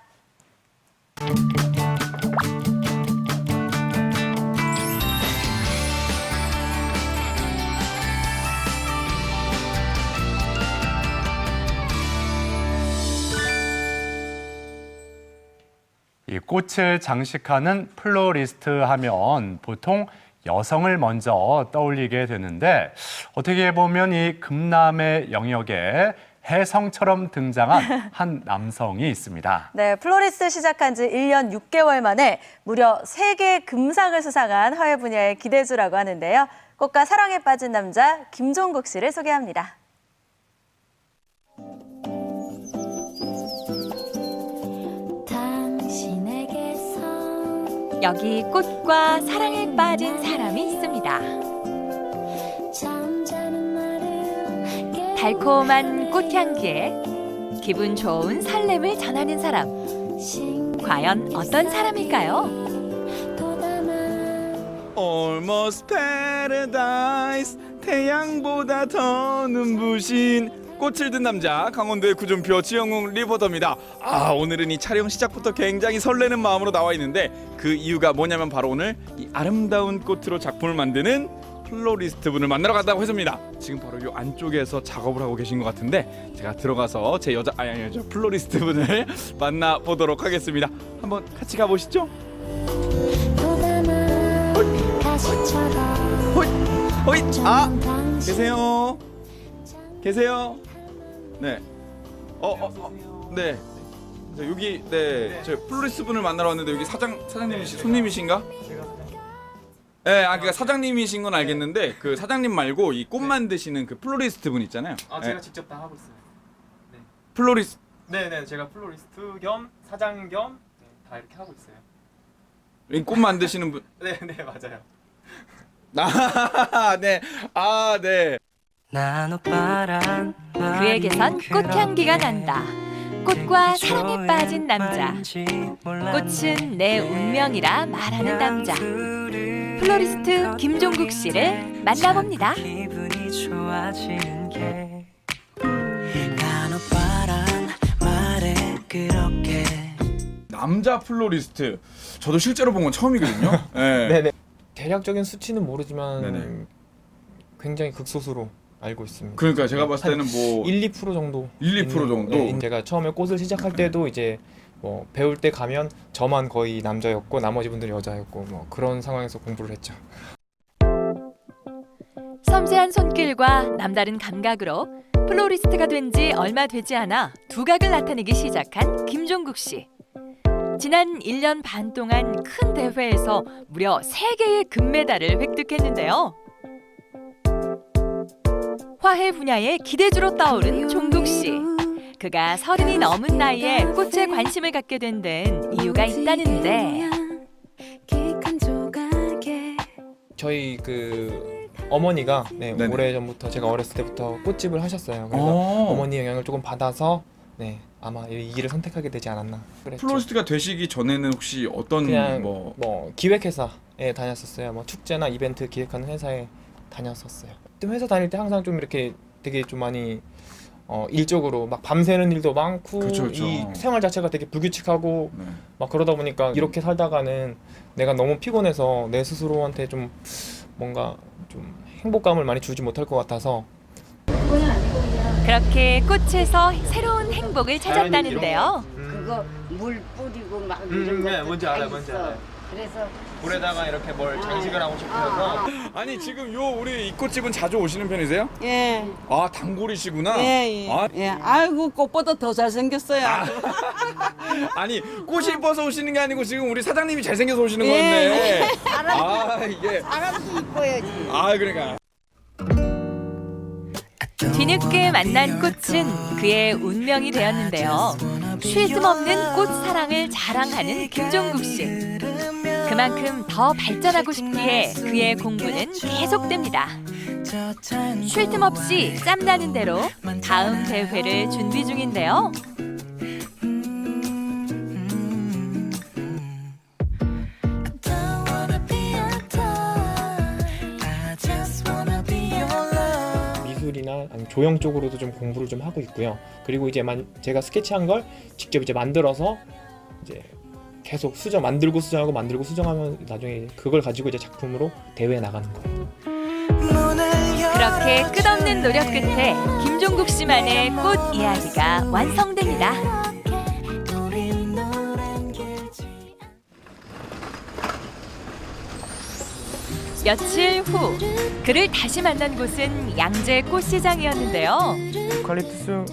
이 꽃을 장식하는 플로리스트 하면 보통 여성을 먼저 떠올리게 되는데 어떻게 보면 이 금남의 영역에 혜성처럼 등장한 한 남성이 있습니다. 네, 플로리스트 시작한 지 1년 6개월 만에 무려 3개 금상을 수상한 화훼 분야의 기대주라고 하는데요. 꽃과 사랑에 빠진 남자 김종국 씨를 소개합니다. 여기 꽃과 사랑에 빠진 사람이 있습니다. 달콤한 꽃향기에 기분 좋은 설렘을 전하는 사람. 과연 어떤 사람일까요? Almost Paradise, 태양보다 더 눈부신 꽃을 든 남자 강원도의 구준표 지영웅 리포터입니다. 오늘은 이 촬영 시작부터 굉장히 설레는 마음으로 나와 있는데 그 이유가 뭐냐면 바로 오늘 이 아름다운 꽃으로 작품을 만드는 플로리스트 분을 만나러 간다고 해서입니다. 지금 바로 이 안쪽에서 작업을 하고 계신 것 같은데 제가 들어가서 제 저 플로리스트 분을 만나보도록 하겠습니다. 한번 같이 가보시죠. 호잇! 계세요? 계세요? 네. 네. 자, 여기 저 플로리스트 분을 만나러 왔는데 여기 사장님이시 손님이신가? 네, 그러니까 사장님이신 건 알겠는데 그 사장님 말고 이 꽃 만드시는 그 플로리스트 분 있잖아요. 제가 직접 다 하고 있어요. 네. 플로리스트. 네네, 제가 플로리스트 겸 사장 겸 다 이렇게 하고 있어요. 이 꽃 만드시는 분. 네, 맞아요. 네. 네. 그에게선 꽃향기가 난다. 꽃과 사랑에 빠진 남자. 꽃은 내 운명이라 말하는 남자. 플로리스트 김종국 씨를 만나봅니다. 남자 플로리스트. 저도 실제로 본 건 처음이거든요. 네. 네네. 대략적인 수치는 모르지만 네네. 굉장히 극소수로 알고 있습니다. 그러니까 제가 봤을 때는 뭐 1, 2% 정도. 1, 2% 정도. 네, 제가 처음에 꽃을 시작할 때도 이제 뭐 배울 때 가면 저만 거의 남자였고 나머지 분들이 여자였고 뭐 그런 상황에서 공부를 했죠. 섬세한 손길과 남다른 감각으로 플로리스트가 된 지 얼마 되지 않아 두각을 나타내기 시작한 김종국 씨. 지난 1년 반 동안 큰 대회에서 무려 3개의 금메달을 획득했는데요. 화해 분야의 기대주로 떠오른 종국 씨. 그가 30이 넘은 나이에 꽃에 관심을 갖게 된 데는 이유가 있다는데. 저희 그 어머니가 오래전부터 제가 어렸을 때부터 꽃집을 하셨어요. 그래서 어머니의 영향을 조금 받아서 아마 이 길을 선택하게 되지 않았나. 그랬죠. 플로리스트가 되시기 전에는 혹시 어떤 그냥 뭐 기획회사에 다녔었어요. 뭐 축제나 이벤트 기획하는 회사에 다녔었어요. 회사 다닐 때 항상 좀 이렇게 되게 좀 많이 일적으로 막 밤새는 일도 많고 그쵸. 이 생활 자체가 되게 불규칙하고 막 그러다 보니까 이렇게 살다가는 내가 너무 피곤해서 내 스스로한테 좀 뭔가 좀 행복감을 많이 주지 못할 것 같아서 그렇게 꽃에서 새로운 행복을 찾았다는데요. 그거 물 뿌리고 막 이런 네, 것도 뭔지 다 알아요, 있어. 뭔지 알아요. 그래서 물에다가 이렇게 뭘 장식을 하고 싶어서 아니 지금 요 우리 이 꽃집은 자주 오시는 편이세요? 예. 아 단골이시구나. 예. 아이고 꽃보다 더 잘생겼어요. 아니 꽃이 이뻐서 오시는 게 아니고 지금 우리 사장님이 잘생겨서 오시는 거였네. 이게 사람도 이뻐야지. 그러니까. 뒤늦게 만난 꽃은 그의 운명이 되었는데요. 쉴 틈 없는 꽃 사랑을 자랑하는 김종국 씨. 그만큼 더 발전하고 싶기에 그의 공부는 계속됩니다. 쉴 틈 없이 짬나는 대로 다음 대회를 준비 중인데요. 미술이나 아니면 조형 쪽으로도 좀 공부를 좀 하고 있고요. 그리고 이제 제가 스케치한 걸 직접 이제 만들어서 이제 계속 만들고 수정하면 나중에 그걸 가지고 이제 작품으로 대회에 나가는 거예요. 그렇게 끝없는 노력 끝에 김종국 씨만의 꽃 이야기가 완성됩니다. 며칠 후 그를 다시 만난 곳은 양재 꽃시장이었는데요. 유칼립투스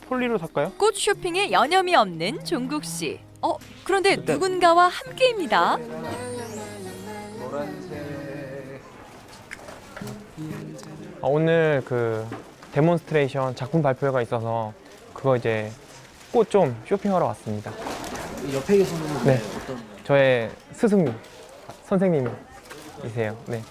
폴리로 살까요? 꽃 쇼핑에 여념이 없는 종국 씨. 그런데 누군가와 함께입니다. 오늘 그 데몬스트레이션 작품 발표회가 있어서 그거 이제 꽃 좀 쇼핑하러 왔습니다. 옆에 계신 분은 네. 어떤? 저의 스승님, 선생님이세요. 네.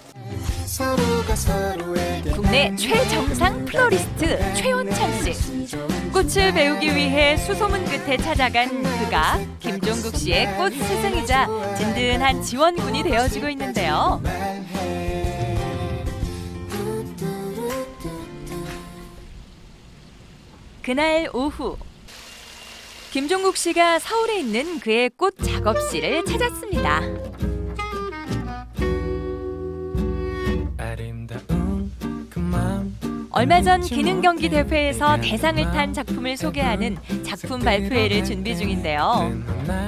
국내 최정상 플로리스트 최원찬 씨. 꽃을 배우기 위해 수소문 끝에 찾아간 그가 김종국 씨의 꽃 스승이자 든든한 지원군이 되어주고 있는데요. 그날 오후 김종국 씨가 서울에 있는 그의 꽃 작업실을 찾았습니다. 얼마 전 기능 경기 대회에서 대상을 탄 작품을 소개하는 작품 발표회를 준비 중인데요.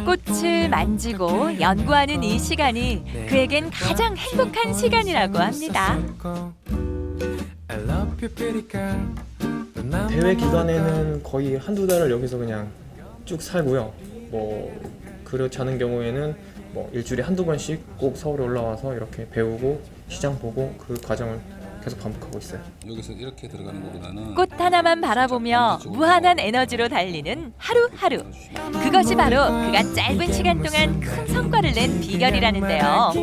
꽃을 만지고 연구하는 이 시간이 그에겐 가장 행복한 시간이라고 합니다. 대회 기간에는 거의 한두 달을 여기서 그냥 쭉 살고요. 뭐 그렇지 않은 경우에는 뭐 일주일에 한두 번씩 꼭 서울에 올라와서 이렇게 배우고 시장 보고 그 과정을 계속 반복하고 있어요. 여기서 이렇게 들어가는 것보다는 꽃 하나만 바라보며 무한한 에너지로 달리는 하루하루. 그것이 바로 그가 짧은 시간 동안 큰 성과를 낸 비결이라는데요.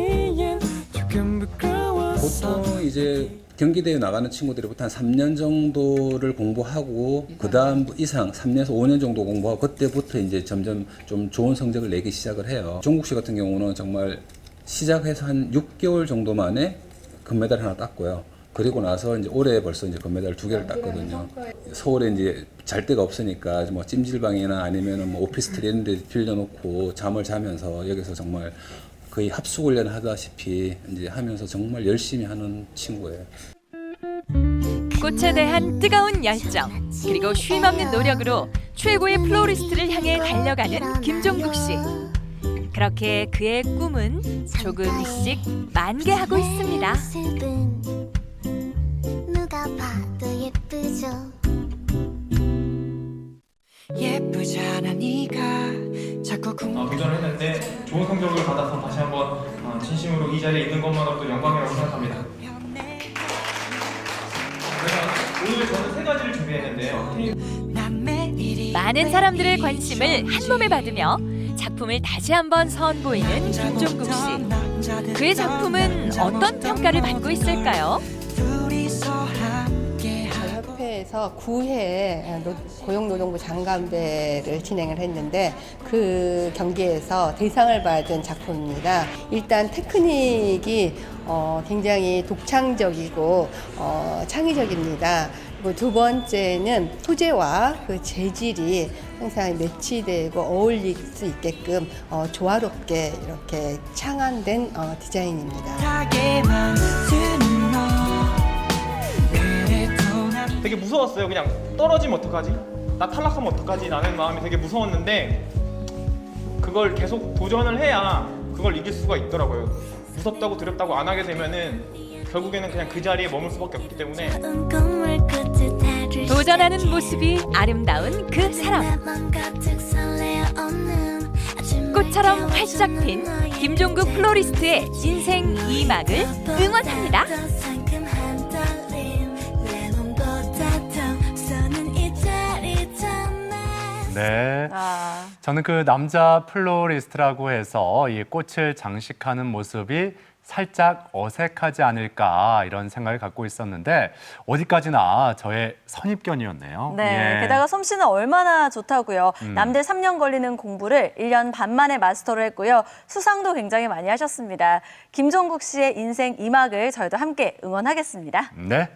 보통 이제 경기대회 나가는 친구들이 보통 한 3년 정도를 공부하고 그 다음 이상 3년에서 5년 정도 공부하고 그때부터 이제 점점 좀 좋은 성적을 내기 시작을 해요. 종국 씨 같은 경우는 정말 시작해서 한 6개월 정도 만에 금메달 하나 땄고요. 그리고 나서 이제 올해 벌써 이제 금메달 2개를 땄거든요. 서울에 이제 잘 데가 없으니까 뭐 찜질방이나 아니면은 뭐 오피스텔 이런 데 빌려놓고 잠을 자면서 여기서 정말 거의 합숙 훈련 하다시피 이제 하면서 정말 열심히 하는 친구예요. 꽃에 대한 뜨거운 열정 그리고 쉼없는 노력으로 최고의 플로리스트를 향해 달려가는 김종국 씨. 그렇게 그의 꿈은 조금씩 만개하고 있습니다. 누가 봐도 예쁘죠. 예쁘잖아 네가 자꾸 도전을 했는데 좋은 성적을 받아서 다시 한번 진심으로 이 자리에 있는 것만으로도 영광이라고 생각합니다. 오늘 저는 3가지를 준비했는데요. 많은 사람들의 관심을 한몸에 받으며 작품을 다시 한번 선보이는 김종국 씨. 그의 작품은 어떤 평가를 받고 있을까요? 협회에서 9회 고용노동부 장관배를 진행을 했는데 그 경기에서 대상을 받은 작품입니다. 일단 테크닉이 굉장히 독창적이고 창의적입니다. 그리고 두 번째는 소재와 그 재질이 항상 매치되고 어울릴 수 있게끔 조화롭게 이렇게 창안된 디자인입니다. 되게 무서웠어요. 그냥 떨어지면 어떡하지? 나 탈락하면 어떡하지? 라는 마음이 되게 무서웠는데 그걸 계속 도전을 해야 그걸 이길 수가 있더라고요. 무섭다고 두렵다고 안 하게 되면은 결국에는 그냥 그 자리에 머물 수밖에 없기 때문에 도전하는 모습이 아름다운 그 사람. 꽃처럼 활짝 핀 김종국 플로리스트의 인생 2막을 응원합니다. 네. 저는 그 남자 플로리스트라고 해서 이 꽃을 장식하는 모습이 살짝 어색하지 않을까 이런 생각을 갖고 있었는데 어디까지나 저의 선입견이었네요. 네, 예. 게다가 솜씨는 얼마나 좋다고요. 남들 3년 걸리는 공부를 1년 반 만에 마스터를 했고요. 수상도 굉장히 많이 하셨습니다. 김종국 씨의 인생 2막을 저희도 함께 응원하겠습니다. 네.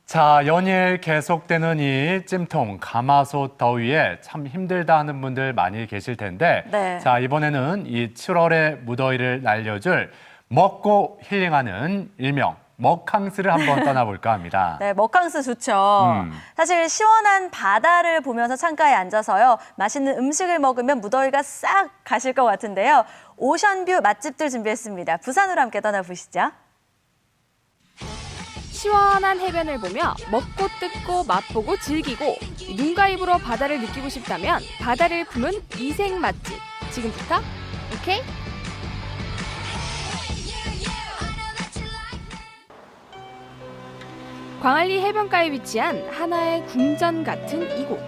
자, 연일 계속되는 이 찜통, 가마솥 더위에 참 힘들다 하는 분들 많이 계실 텐데 네. 자, 이번에는 이 7월의 무더위를 날려줄 먹고 힐링하는 일명 먹캉스를 한번 떠나볼까 합니다. 네, 먹캉스 좋죠. 사실 시원한 바다를 보면서 창가에 앉아서요. 맛있는 음식을 먹으면 무더위가 싹 가실 것 같은데요. 오션뷰 맛집들 준비했습니다. 부산으로 함께 떠나보시죠. 시원한 해변을 보며 먹고 뜯고 맛보고 즐기고 눈과 입으로 바다를 느끼고 싶다면 바다를 품은 위생 맛집. 지금부터 오케이? 광안리 해변가에 위치한 하나의 궁전 같은 이곳.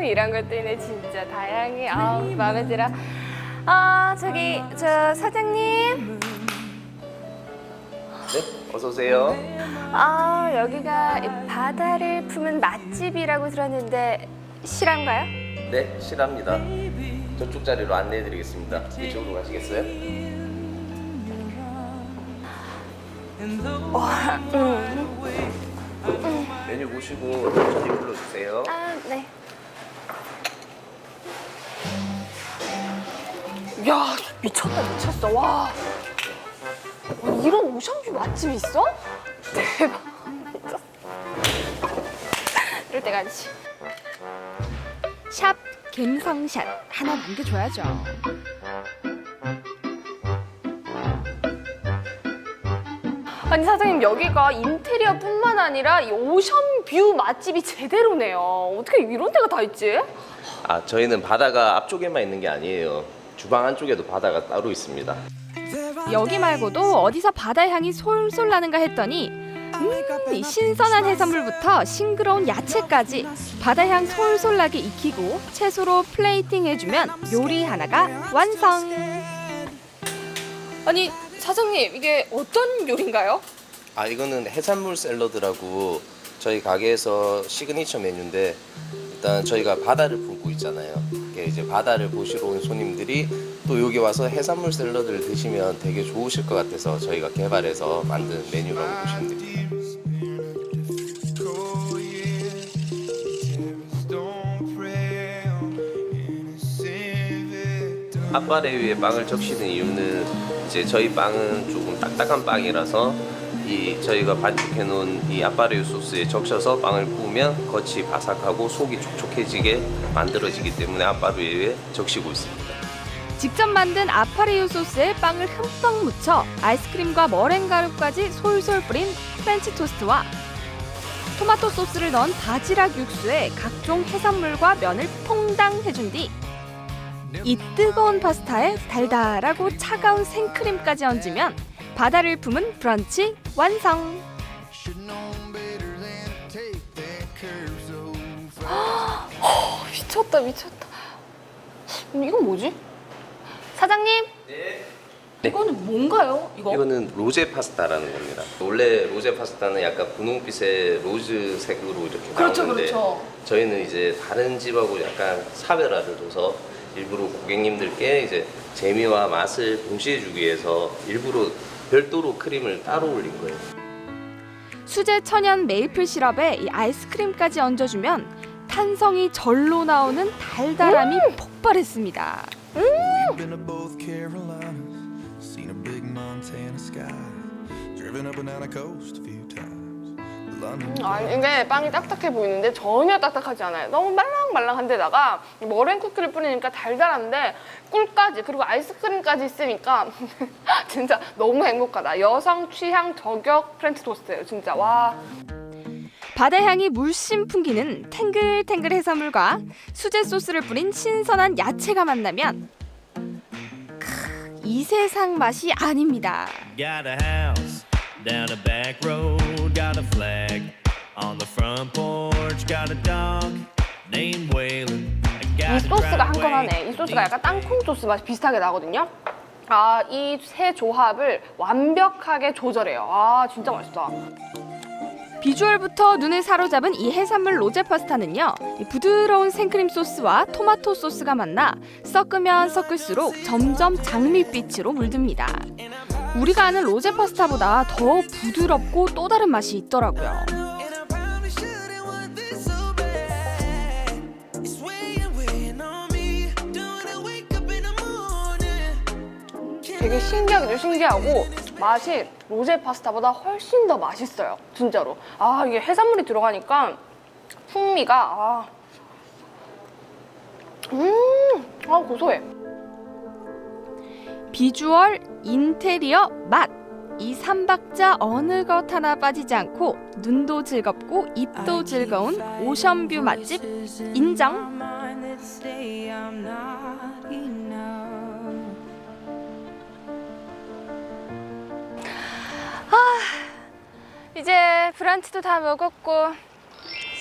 이런 것도 있네. 진짜 다양해. 마음에 들어. 저기 저 사장님. 네, 어서 오세요. 여기가 바다를 품은 맛집이라고 들었는데 실한가요? 네, 실합니다. 저쪽 자리로 안내해드리겠습니다. 이쪽으로 가시겠어요? 메뉴 보시고 천천히 불러주세요. 네. 야, 미쳤어. 와. 이런 오션뷰 맛집이 있어? 대박. 미쳤어. 이럴 때가 아니지. 샵 갬성샷 하나 남겨줘야죠. 아니 사장님, 여기가 인테리어뿐만 아니라 이 오션뷰 맛집이 제대로네요. 어떻게 이런 데가 다 있지? 저희는 바다가 앞쪽에만 있는 게 아니에요. 주방 안쪽에도 바다가 따로 있습니다. 여기 말고도 어디서 바다 향이 솔솔 나는가 했더니 이 신선한 해산물부터 싱그러운 야채까지 바다 향 솔솔 나게 익히고 채소로 플레이팅 해주면 요리 하나가 완성. 아니 사장님, 이게 어떤 요리인가요? 이거는 해산물 샐러드라고 저희 가게에서 시그니처 메뉴인데, 일단 저희가 바다를 품고 있잖아요. 이게 이제 바다를 보시러 온 손님들이 또 여기 와서 해산물 샐러드를 드시면 되게 좋으실 것 같아서 저희가 개발해서 만든 메뉴라고 보시면 됩니다. 앞바레 위에 빵을 적시는 이유는 이제 저희 빵은 조금 딱딱한 빵이라서 저희가 반죽해 놓은 이 앞바레유 소스에 적셔서 빵을 구우면 겉이 바삭하고 속이 촉촉해지게 만들어지기 때문에 앞바레유에 적시고 있습니다. 직접 만든 아파레유 소스에 빵을 흠뻑 묻혀 아이스크림과 머랭가루까지 솔솔 뿌린 프렌치 토스트와 토마토 소스를 넣은 바지락 육수에 각종 해산물과 면을 퐁당 해준 뒤 이 뜨거운 파스타에 달달하고 차가운 생크림까지 얹으면 바다를 품은 브런치 완성! 미쳤다, 미쳤다. 이건 뭐지? 사장님? 네. 이거는 뭔가요? 이거는 로제 파스타라는 겁니다. 원래 로제 파스타는 약간 분홍빛의 로즈색으로 이렇게 나오는데 저희는 이제 다른 집하고 약간 차별화를 둬서 일부러 고객님들께 이제 재미와 맛을 동시에 주기 위해서 일부러 별도로 크림을 따로 올린 거예요. 수제 천연 메이플 시럽에 이 아이스크림까지 얹어주면 탄성이 절로 나오는 달달함이 폭발했습니다. 이게 빵이 딱딱해 보이는데 전혀 딱딱하지 않아요. 너무 말랑말랑한데다가 머랭 쿠키를 뿌리니까 달달한데 꿀까지 그리고 아이스크림까지 있으니까 진짜 너무 행복하다. 여성 취향 저격 프렌치 토스트예요. 진짜 와. 바다 향이 물씬 풍기는 탱글탱글 해산물과 수제 소스를 뿌린 신선한 야채가 만나면 이 세상 맛이 아닙니다. Got a house down a back road, got a flag on the front porch, got a dog named Waylon. 이 소스가 한 건 하네. 이 소스가 약간 땅콩 소스 맛이 비슷하게 나거든요. 이 세 조합을 완벽하게 조절해요. 진짜 맛있다. 비주얼부터 눈을 사로잡은 이 해산물 로제 파스타는요, 이 부드러운 생크림 소스와 토마토 소스가 만나 섞으면 섞을수록 점점 장밋빛으로 물듭니다. 우리가 아는 로제 파스타보다 더 부드럽고 또 다른 맛이 있더라고요. 되게 신기하기도 신기하고 맛이 로제 파스타보다 훨씬 더 맛있어요. 진짜로. 이게 해산물이 들어가니까 풍미가 고소해. 비주얼, 인테리어, 맛. 이 삼박자 어느 것 하나 빠지지 않고 눈도 즐겁고 입도 즐거운 오션뷰 맛집 인정. 이제 브런치도 다 먹었고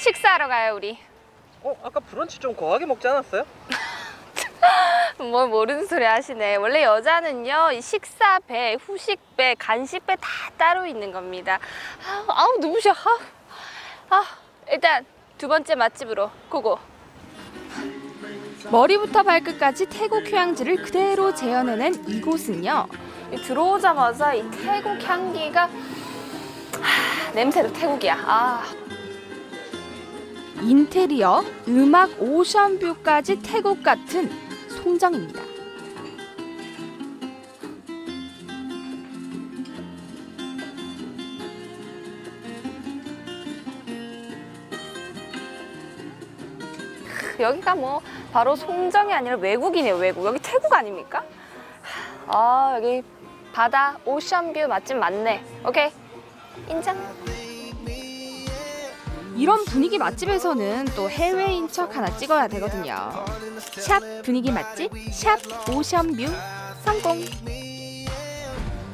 식사하러 가요, 우리. 아까 브런치 좀 거하게 먹지 않았어요? 뭘 모르는 소리 하시네. 원래 여자는요, 이 식사배, 후식배, 간식배 다 따로 있는 겁니다. 눈부셔. 일단 두 번째 맛집으로 고고. 머리부터 발끝까지 태국 휴양지를 그대로 재현해낸 이곳은요, 들어오자마자 이 태국 향기가 냄새도 태국이야. 인테리어, 음악, 오션뷰까지 태국 같은 송정입니다. 여기가 뭐 바로 송정이 아니라 외국이네요, 외국. 여기 태국 아닙니까? 여기 바다 오션뷰 맛집 맞네. 오케이, 인정. 이런 분위기 맛집에서는 또 해외인 척 하나 찍어야 되거든요. 샵 분위기 맛집, 샵 오션뷰 성공.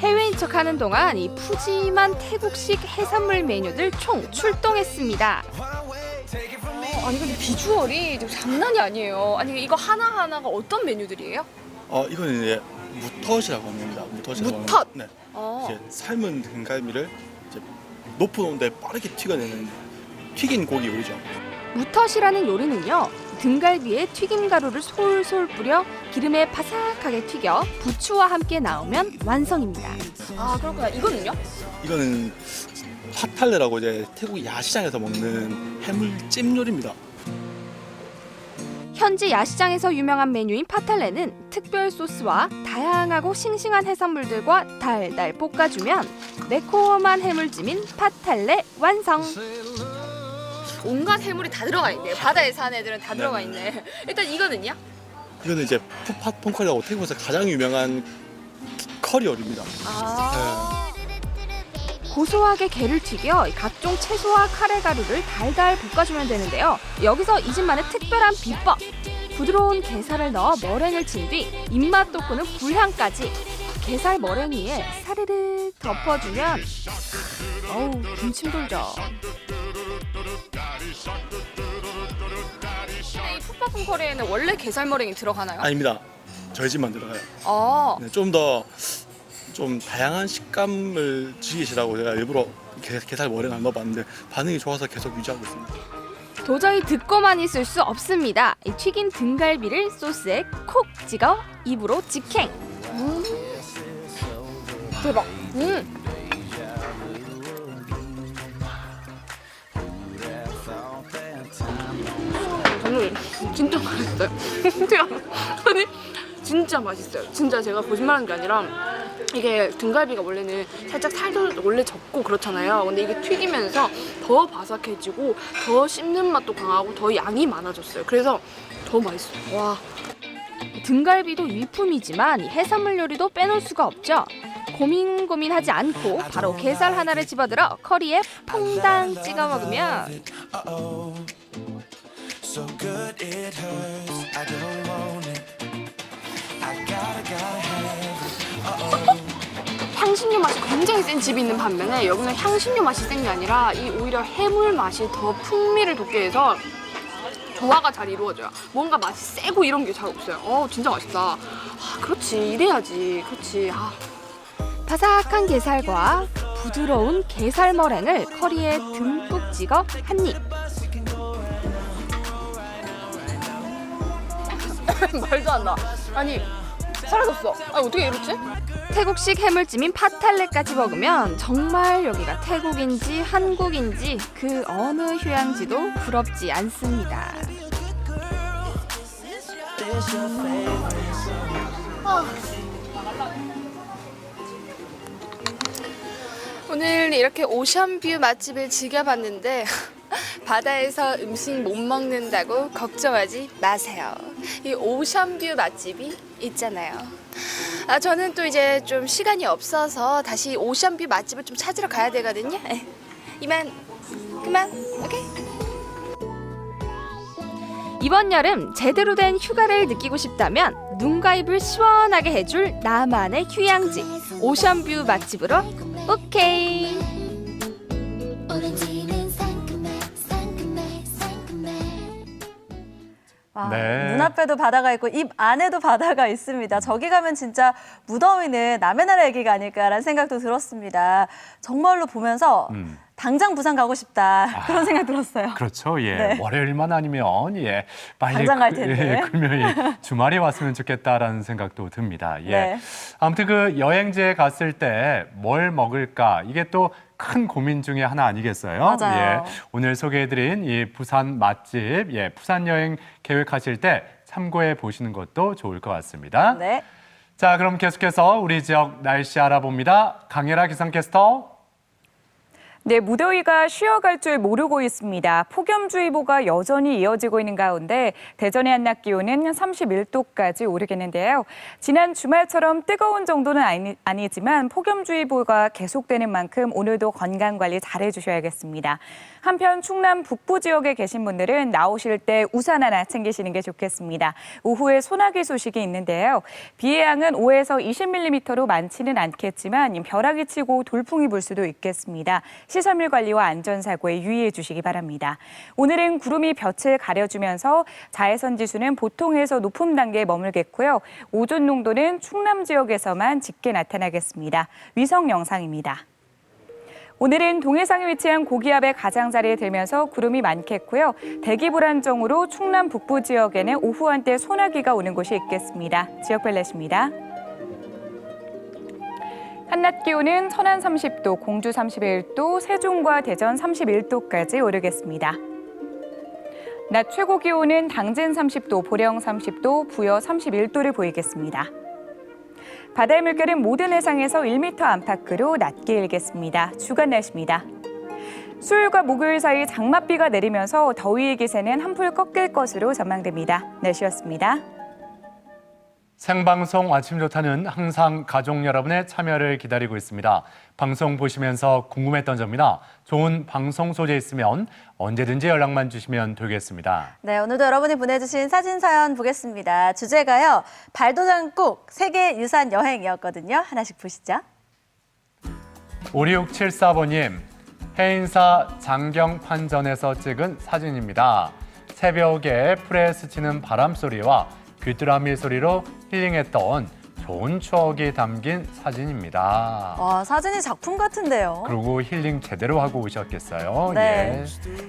해외인 척 하는 동안 이 푸짐한 태국식 해산물 메뉴들 총 출동했습니다. 아니 근데 비주얼이 장난이 아니에요. 아니 이거 하나하나가 어떤 메뉴들이에요? 이거는 이제 무텄이라고 합니다. 무텄이라고 무텄? 네. 어. 이제 삶은 등갈비를 이제 높은 온도에 빠르게 튀겨내는 튀긴 고기 요리죠. 무텄이라는 요리는요, 등갈비에 튀김 가루를 솔솔 뿌려 기름에 바삭하게 튀겨 부추와 함께 나오면 완성입니다. 아 그렇구나. 이거는요? 이거는 파탈레라고 이제 태국 야시장에서 먹는 해물찜 요리입니다. 현지 야시장에서 유명한 메뉴인 파탈레는 특별 소스와 다양하고 싱싱한 해산물들과 달달 볶아주면 매콤한 해물찜인 파탈레 완성. 온갖 해물이 다 들어가 있네요. 바다에 사는 애들은 다 들어가 있네. 일단 이거는요? 이거는 이제 푸팟퐁커리라고 태국에서 가장 유명한 커리 요리입니다. 고소하게 게를 튀겨 각종 채소와 카레 가루를 달달 볶아주면 되는데요. 여기서 이 집만의 특별한 비법. 부드러운 게살을 넣어 머랭을 친 뒤 입맛 돋구는 불향까지 게살 머랭 위에 사르르 덮어주면 어우 군침 돌죠. 이 풋바풍 커리에는 원래 게살 머랭이 들어가나요? 아닙니다. 저희 집만 들어가요. 네, 좀 더 좀 다양한 식감을 즐기시라고 제가 일부러 게살 머랭 안 넣어봤는데 반응이 좋아서 계속 유지하고 있습니다. 도저히 듣고만 있을 수 없습니다. 이 튀긴 등갈비를 소스에 콕 찍어 입으로 직행. 대박. 저는 진짜 맛있어요. 아니 진짜 맛있어요. 진짜 제가 거짓말하는 게 아니라 이게 등갈비가 원래는 살짝 살도 원래 적고 그렇잖아요. 근데 이게 튀기면서 더 바삭해지고 더 씹는 맛도 강하고 더 양이 많아졌어요. 그래서 더 맛있어요. 와. 등갈비도 일품이지만 이 해산물 요리도 빼놓을 수가 없죠. 고민하지 않고 바로 게살 하나를 집어들어 커리에 퐁당 찍어 먹으면 향신료 맛이 굉장히 센 집이 있는 반면에 여기는 향신료 맛이 센 게 아니라 이 오히려 해물 맛이 더 풍미를 돋게 해서 조화가 잘 이루어져요. 뭔가 맛이 세고 이런 게 잘 없어요. 진짜 맛있다. 아, 그렇지 이래야지. 그렇지. 바삭한 게살과 부드러운 게살 머랭을 커리에 듬뿍 찍어 한 입. 말도 안 나. 아니 사라졌어. 어떻게 이렇지? 태국식 해물찜인 파탈레까지 먹으면 정말 여기가 태국인지 한국인지 그 어느 휴양지도 부럽지 않습니다. 오늘 이렇게 오션뷰 맛집을 즐겨봤는데 바다에서 음식 못 먹는다고 걱정하지 마세요. 이 오션뷰 맛집이 있잖아요. 저는 또 이제 좀 시간이 없어서 다시 오션뷰 맛집을 좀 찾으러 가야 되거든요. 그만, 오케이? 이번 여름 제대로 된 휴가를 느끼고 싶다면 눈과 입을 시원하게 해줄 나만의 휴양지 오션뷰 맛집으로 오케이. 네. 눈앞에도 바다가 있고 입 안에도 바다가 있습니다. 저기 가면 진짜 무더위는 남의 나라 얘기가 아닐까라는 생각도 들었습니다. 정말로 보면서 당장 부산 가고 싶다 그런 생각 들었어요. 그렇죠. 예. 네. 월요일만 아니면 빨리 당장 갈 텐데. 금요일 주말이 왔으면 좋겠다라는 생각도 듭니다. 예. 네. 아무튼 그 여행지에 갔을 때 뭘 먹을까 이게 또 큰 고민 중에 하나 아니겠어요? 맞아요. 예. 오늘 소개해드린 이 부산 맛집, 부산 여행 계획하실 때 참고해 보시는 것도 좋을 것 같습니다. 네. 자, 그럼 계속해서 우리 지역 날씨 알아봅니다. 강혜라 기상캐스터. 네, 무더위가 쉬어갈 줄 모르고 있습니다. 폭염주의보가 여전히 이어지고 있는 가운데 대전의 한낮 기온은 31도까지 오르겠는데요. 지난 주말처럼 뜨거운 정도는 아니지만 폭염주의보가 계속되는 만큼 오늘도 건강관리 잘해주셔야겠습니다. 한편 충남 북부 지역에 계신 분들은 나오실 때 우산 하나 챙기시는 게 좋겠습니다. 오후에 소나기 소식이 있는데요. 비의 양은 5에서 20mm로 많지는 않겠지만 벼락이 치고 돌풍이 불 수도 있겠습니다. 시설물 관리와 안전사고에 유의해 주시기 바랍니다. 오늘은 구름이 볕을 가려주면서 자외선 지수는 보통에서 높음 단계에 머물겠고요. 오존 농도는 충남 지역에서만 짙게 나타나겠습니다. 위성 영상입니다. 오늘은 동해상에 위치한 고기압의 가장자리에 들면서 구름이 많겠고요. 대기 불안정으로 충남 북부 지역에는 오후 한때 소나기가 오는 곳이 있겠습니다. 지역별 날씨입니다. 한낮 기온은 천안 30도, 공주 31도, 세종과 대전 31도까지 오르겠습니다. 낮 최고 기온은 당진 30도, 보령 30도, 부여 31도를 보이겠습니다. 바다의 물결은 모든 해상에서 1m 안팎으로 낮게 일겠습니다. 주간 날씨입니다. 수요일과 목요일 사이 장맛비가 내리면서 더위의 기세는 한풀 꺾일 것으로 전망됩니다. 날씨였습니다. 생방송 아침 좋다는 항상 가족 여러분의 참여를 기다리고 있습니다. 방송 보시면서 궁금했던 점이나 좋은 방송 소재 있으면 언제든지 연락만 주시면 되겠습니다. 네, 오늘도 여러분이 보내주신 사진 사연 보겠습니다. 주제가요, 발도장국 세계유산 여행이었거든요. 하나씩 보시죠. 5674번님, 해인사 장경판전에서 찍은 사진입니다. 새벽에 풀에 스치는 바람 소리와 귀뚜라미 소리로 힐링했던 좋은 추억이 담긴 사진입니다. 와, 사진이 작품 같은데요. 그리고 힐링 제대로 하고 오셨겠어요. 네.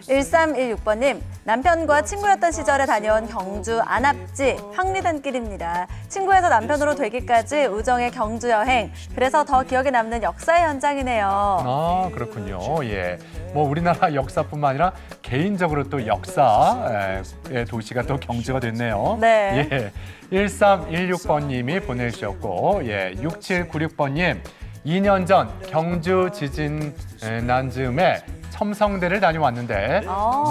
예. 1316번님, 남편과 친구였던 시절에 다녀온 경주 안압지 황리단길입니다. 친구에서 남편으로 되기까지 우정의 경주 여행. 그래서 더 기억에 남는 역사의 현장이네요. 아, 그렇군요. 예. 뭐 우리나라 역사뿐만 아니라 개인적으로 또 역사의 도시가 또 경주가 됐네요. 네. 예. 1316번님이 보내주셨고, 예. 6796번님, 2년 전 경주 지진 난 즈음에 첨성대를 다녀왔는데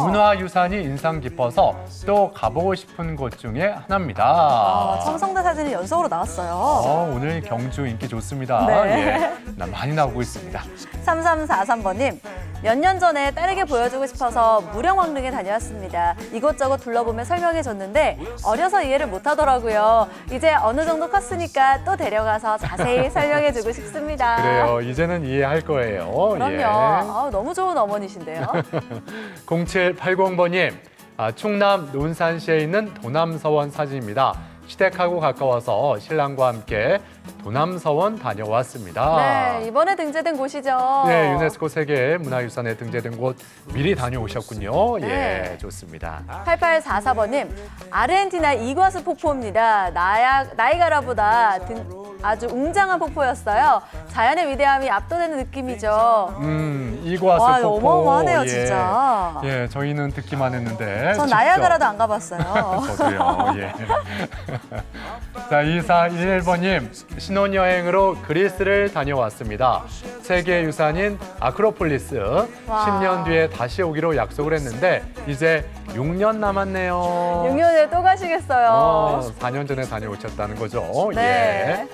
문화유산이 인상 깊어서 또 가보고 싶은 곳 중에 하나입니다. 첨성대 사진이 연속으로 나왔어요. 오늘 경주 인기 좋습니다. 네. 예. 많이 나오고 있습니다. 3343번님, 몇 년 전에 딸에게 보여주고 싶어서 무령왕릉에 다녀왔습니다. 이것저것 둘러보며 설명해 줬는데 어려서 이해를 못하더라고요. 이제 어느 정도 컸으니까 또 데려가서 자세히 설명해 주고 싶습니다. 그래요. 이제는 이해할 거예요. 그럼요. 예. 너무 좋은 어머니신데요. 0780번님, 충남 논산시에 있는 도남서원 사진입니다. 시댁하고 가까워서 신랑과 함께 도남서원 다녀왔습니다. 네, 이번에 등재된 곳이죠. 네, 유네스코 세계 문화유산에 등재된 곳 미리 다녀오셨군요. 네. 예, 좋습니다. 8844번님, 아르헨티나 이과수 폭포입니다. 나이가라보다 아주 웅장한 폭포였어요. 자연의 위대함이 압도되는 느낌이죠. 이과수 와, 폭포. 어마어마하네요, 예. 진짜. 예, 저희는 듣기만 했는데. 전 직접. 나야가라도 안 가봤어요. 저도요. 예. 자, 2411번님, 신혼여행으로 그리스를 다녀왔습니다. 세계유산인 아크로폴리스. 와. 10년 뒤에 다시 오기로 약속을 했는데 이제 6년 남았네요. 6년 후에 또 가시겠어요. 4년 전에 다녀오셨다는 거죠. 네. 예.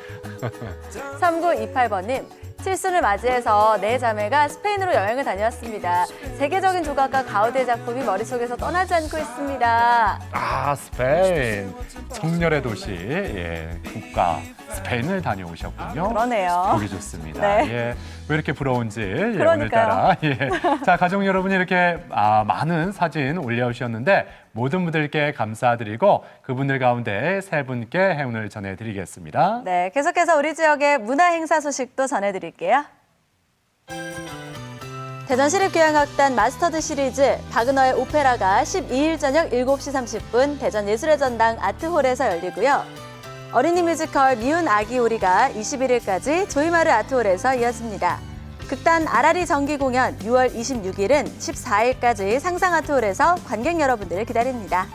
3928번님, 칠순을 맞이해서 네 자매가 스페인으로 여행을 다녀왔습니다. 세계적인 조각가 가우디의 작품이 머릿속에서 떠나지 않고 있습니다. 아, 스페인. 정열의 도시, 예, 국가 스페인을 다녀오셨군요. 그러네요. 보기 좋습니다. 네. 예, 왜 이렇게 부러운지 예, 그러니까요. 오늘따라. 예. 자, 가족 여러분이 이렇게 많은 사진 올려주셨는데 모든 분들께 감사드리고 그분들 가운데 세 분께 행운을 전해드리겠습니다. 네, 계속해서 우리 지역의 문화 행사 소식도 전해드릴게요. 대전시립교향악단 마스터드 시리즈 바그너의 오페라가 12일 저녁 7시 30분 대전 예술의 전당 아트홀에서 열리고요. 어린이 뮤지컬 미운 아기 오리가 21일까지 조이마르 아트홀에서 이어집니다. 극단 아라리 정기 공연 6월 26일은 14일까지 상상 아트홀에서 관객 여러분들을 기다립니다.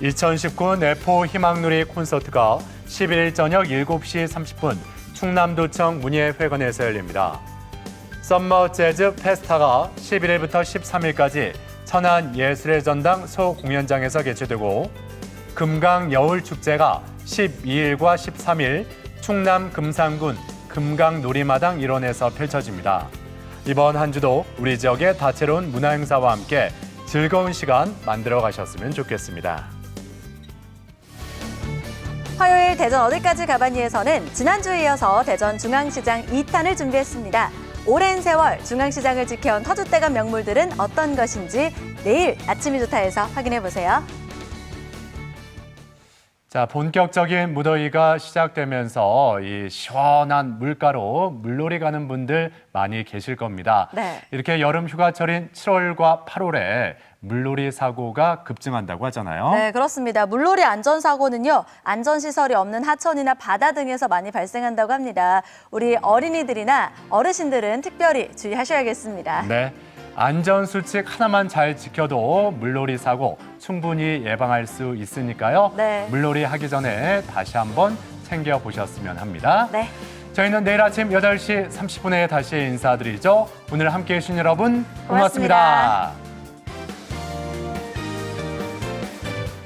2019 내포 희망누리 콘서트가 11일 저녁 7시 30분 충남도청 문예회관에서 열립니다. 썸머 재즈 페스타가 11일부터 13일까지 천안 예술의 전당 소공연장에서 개최되고 금강 여울축제가 12일과 13일 충남 금산군 금강놀이마당 일원에서 펼쳐집니다. 이번 한 주도 우리 지역의 다채로운 문화행사와 함께 즐거운 시간 만들어 가셨으면 좋겠습니다. 화요일 대전 어디까지 가봤니에서는 지난주에 이어서 대전 중앙시장 2탄을 준비했습니다. 오랜 세월 중앙시장을 지켜온 터줏대감 명물들은 어떤 것인지 내일 아침이 좋다에서 확인해보세요. 자, 본격적인 무더위가 시작되면서 이 시원한 물가로 물놀이 가는 분들 많이 계실 겁니다. 네. 이렇게 여름 휴가철인 7월과 8월에 물놀이 사고가 급증한다고 하잖아요. 네, 그렇습니다. 물놀이 안전사고는요, 안전시설이 없는 하천이나 바다 등에서 많이 발생한다고 합니다. 우리 어린이들이나 어르신들은 특별히 주의하셔야겠습니다. 네. 안전수칙 하나만 잘 지켜도 물놀이 사고 충분히 예방할 수 있으니까요. 네. 물놀이 하기 전에 다시 한번 챙겨보셨으면 합니다. 네. 저희는 내일 아침 8시 30분에 다시 인사드리죠. 오늘 함께해 주신 여러분 고맙습니다. 고맙습니다.